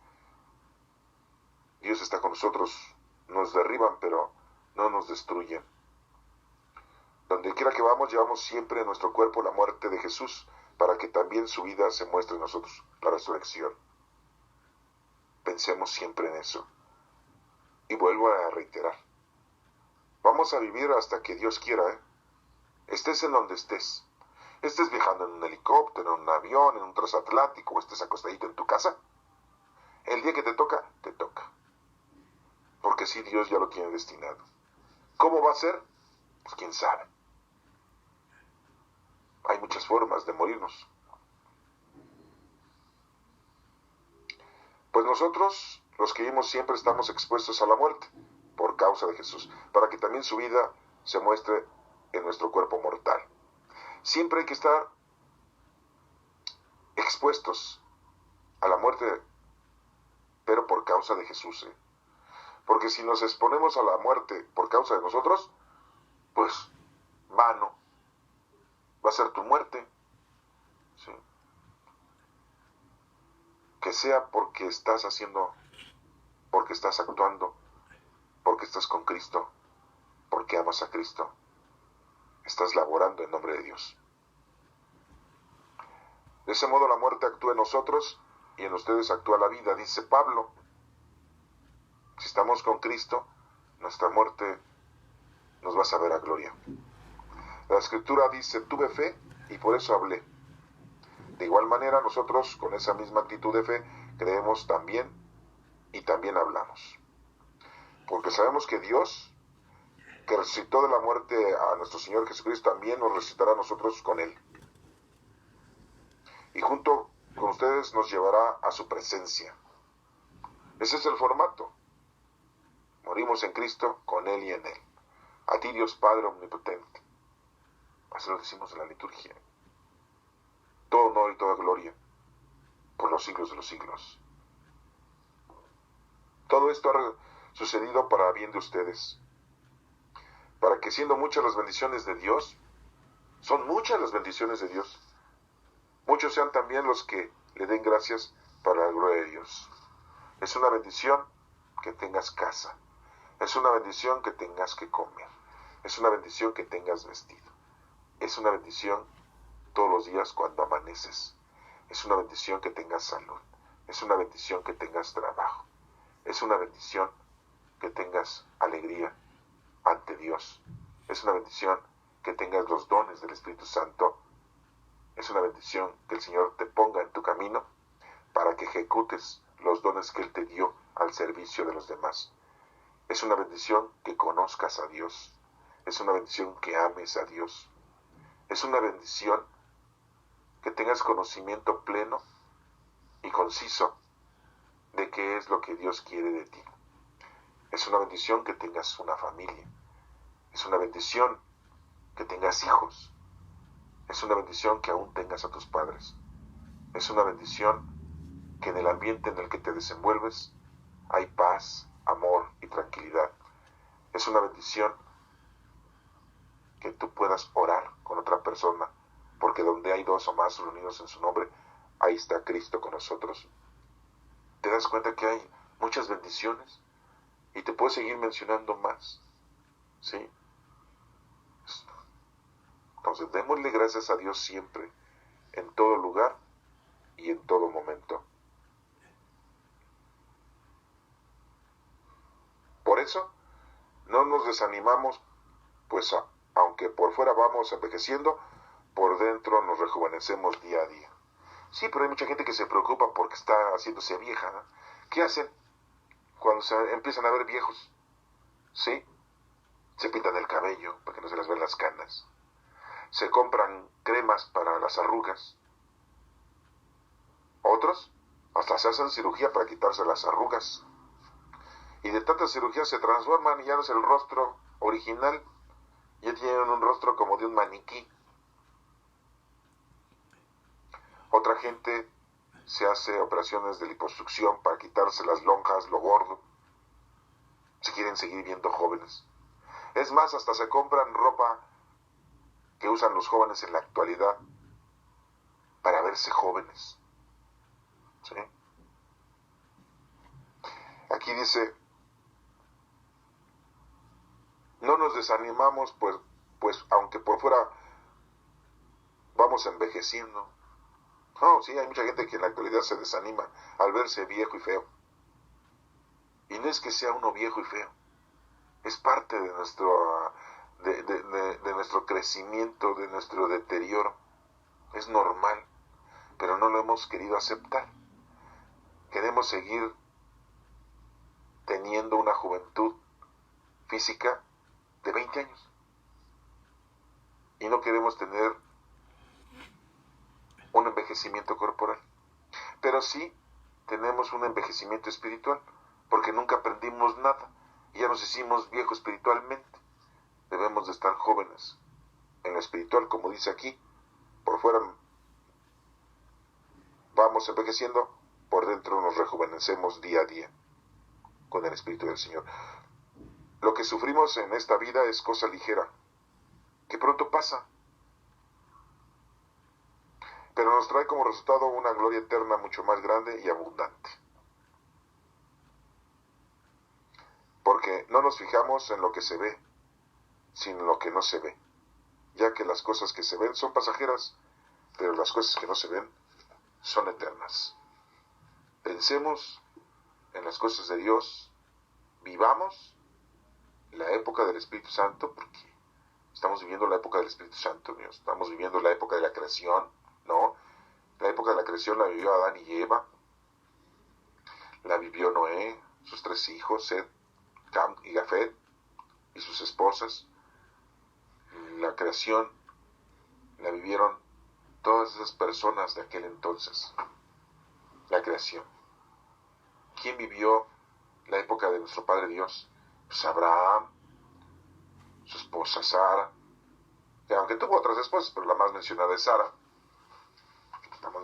[SPEAKER 2] Dios está con nosotros. Nos derriban, pero no nos destruyen. Donde quiera que vamos, llevamos siempre en nuestro cuerpo la muerte de Jesús, para que también su vida se muestre en nosotros, la resurrección. Pensemos siempre en eso. Y vuelvo a reiterar. Vamos a vivir hasta que Dios quiera, ¿eh? Estés en donde estés. Estés viajando en un helicóptero, en un avión, en un transatlántico, o estés acostadito en tu casa. El día que te toca, te toca. Porque sí, Dios ya lo tiene destinado. ¿Cómo va a ser? Pues quién sabe. Hay muchas formas de morirnos. Pues nosotros, los que vivimos, siempre estamos expuestos a la muerte, por causa de Jesús, para que también su vida se muestre en nuestro cuerpo mortal. Siempre hay que estar expuestos a la muerte, pero por causa de Jesús, ¿eh? Porque si nos exponemos a la muerte por causa de nosotros, pues vano va a ser tu muerte, ¿sí? Que sea porque estás haciendo, porque estás actuando, porque estás con Cristo, porque amas a Cristo, estás laborando en nombre de Dios. De ese modo la muerte actúa en nosotros y en ustedes actúa la vida, dice Pablo. Si estamos con Cristo, nuestra muerte nos va a saber a gloria. La Escritura dice, tuve fe y por eso hablé. De igual manera nosotros con esa misma actitud de fe creemos también y también hablamos. Porque sabemos que Dios, que resucitó de la muerte a nuestro Señor Jesucristo, también nos resucitará a nosotros con Él. Y junto con ustedes nos llevará a su presencia. Ese es el formato. Morimos en Cristo, con Él y en Él. A ti, Dios Padre omnipotente. Así lo decimos en la liturgia. Todo honor y toda gloria por los siglos de los siglos. Todo esto ha sucedido para bien de ustedes. Para que siendo muchas las bendiciones de Dios, son muchas las bendiciones de Dios, muchos sean también los que le den gracias para la gloria de Dios. Es una bendición que tengas casa. Es una bendición que tengas que comer. Es una bendición que tengas vestido. Es una bendición todos los días cuando amaneces. Es una bendición que tengas salud. Es una bendición que tengas trabajo. Es una bendición que tengas alegría ante Dios. Es una bendición que tengas los dones del Espíritu Santo. Es una bendición que el Señor te ponga en tu camino para que ejecutes los dones que Él te dio al servicio de los demás. Es una bendición que conozcas a Dios. Es una bendición que ames a Dios. Es una bendición que tengas conocimiento pleno y conciso de qué es lo que Dios quiere de ti. Es una bendición que tengas una familia. Es una bendición que tengas hijos. Es una bendición que aún tengas a tus padres. Es una bendición que en el ambiente en el que te desenvuelves hay paz, amor y tranquilidad. Es una bendición que tú puedas orar con otra persona, porque donde hay dos o más reunidos en su nombre, ahí está Cristo con nosotros. ¿Te das cuenta que hay muchas bendiciones? Y te puedo seguir mencionando más, ¿sí? Entonces, démosle gracias a Dios siempre, en todo lugar y en todo momento. Por eso, no nos desanimamos, pues aunque por fuera vamos envejeciendo, por dentro nos rejuvenecemos día a día. Sí, pero hay mucha gente que se preocupa porque está haciéndose vieja, ¿no? ¿Qué hacen cuando se empiezan a ver viejos? ¿Sí? Se pintan el cabello para que no se les vean las canas. Se compran cremas para las arrugas. Otros hasta se hacen cirugía para quitarse las arrugas. y de tanta cirugía se transforman y ya no es el rostro original, ya tienen un rostro como de un maniquí. Otra gente se hace operaciones de liposucción para quitarse las lonjas, lo gordo. Se quieren seguir viendo jóvenes. Es más, hasta se compran ropa que usan los jóvenes en la actualidad para verse jóvenes. ¿Sí? Aquí dice, no nos desanimamos, pues aunque por fuera vamos envejeciendo. No, sí, hay mucha gente que en la actualidad se desanima al verse viejo y feo. Y no es que sea uno viejo y feo, es parte de nuestro crecimiento, de nuestro deterioro. Es normal, pero no lo hemos querido aceptar. Queremos seguir teniendo una juventud física de 20 años. Y no queremos tener un envejecimiento corporal. Pero sí tenemos un envejecimiento espiritual, porque nunca aprendimos nada y ya nos hicimos viejos espiritualmente. Debemos de estar jóvenes en lo espiritual, como dice aquí. Por fuera vamos envejeciendo, por dentro nos rejuvenecemos día a día con el Espíritu del Señor. Lo que sufrimos en esta vida es cosa ligera, que pronto pasa, pero nos trae como resultado una gloria eterna mucho más grande y abundante. Porque no nos fijamos en lo que se ve, sino en lo que no se ve, ya que las cosas que se ven son pasajeras, pero las cosas que no se ven son eternas. Pensemos en las cosas de Dios, vivamos la época del Espíritu Santo, porque estamos viviendo la época del Espíritu Santo, Dios. Estamos viviendo la época de la creación, ¿no? La época de la creación la vivió Adán y Eva, la vivió Noé, sus 3 hijos, Seth, Cam y Jafet, y sus esposas. La creación la vivieron todas esas personas de aquel entonces. La creación. ¿Quién vivió la época de nuestro Padre Dios? Pues Abraham, su esposa Sara, que aunque tuvo otras esposas, pero la más mencionada es Sara.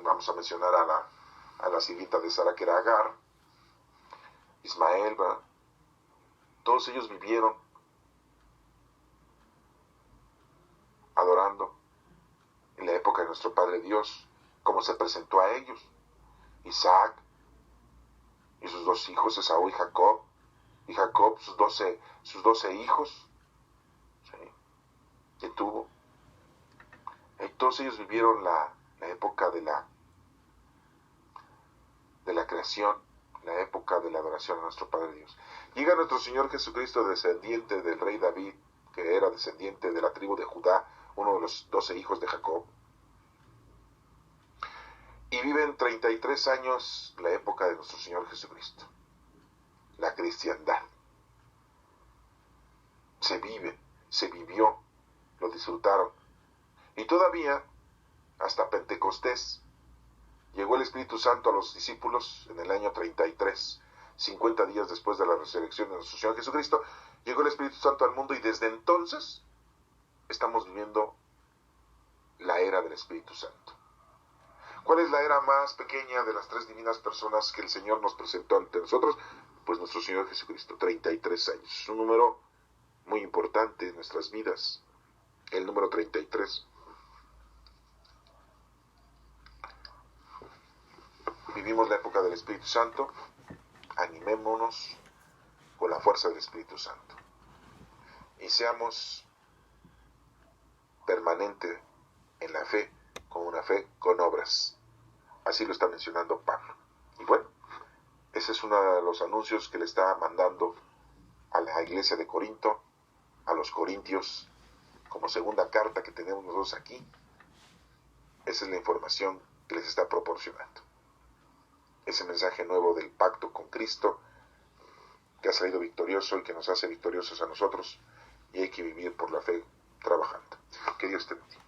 [SPEAKER 2] Vamos a mencionar a la sirvienta de Sara, que era Agar, Ismael, ¿verdad? Todos ellos vivieron adorando en la época de nuestro Padre Dios, como se presentó a ellos. Isaac y sus 2 hijos, Esaú y Jacob sus 12 hijos, ¿sí?, que tuvo. Y todos ellos vivieron la época de la creación, la época de la adoración a nuestro Padre Dios. Llega nuestro Señor Jesucristo, descendiente del rey David, que era descendiente de la tribu de Judá, uno de los 12 hijos de Jacob, y viven 33 años la época de nuestro Señor Jesucristo, la cristiandad. Se vivió, lo disfrutaron, y todavía hasta Pentecostés llegó el Espíritu Santo a los discípulos en el año 33, 50 días después de la resurrección de nuestro Señor Jesucristo. Llegó el Espíritu Santo al mundo y desde entonces estamos viviendo la era del Espíritu Santo. ¿Cuál es la era más pequeña de las 3 divinas personas que el Señor nos presentó ante nosotros? Pues nuestro Señor Jesucristo, 33 años. Es un número muy importante en nuestras vidas, el número 33. Vivimos la época del Espíritu Santo, animémonos con la fuerza del Espíritu Santo y seamos permanentes en la fe, con una fe con obras. Así lo está mencionando Pablo. Y bueno, ese es uno de los anuncios que le está mandando a la iglesia de Corinto, a los corintios, como segunda carta que tenemos nosotros aquí. Esa es la información que les está proporcionando. Ese mensaje nuevo del pacto con Cristo, que ha salido victorioso y que nos hace victoriosos a nosotros, y hay que vivir por la fe trabajando. Que Dios te bendiga.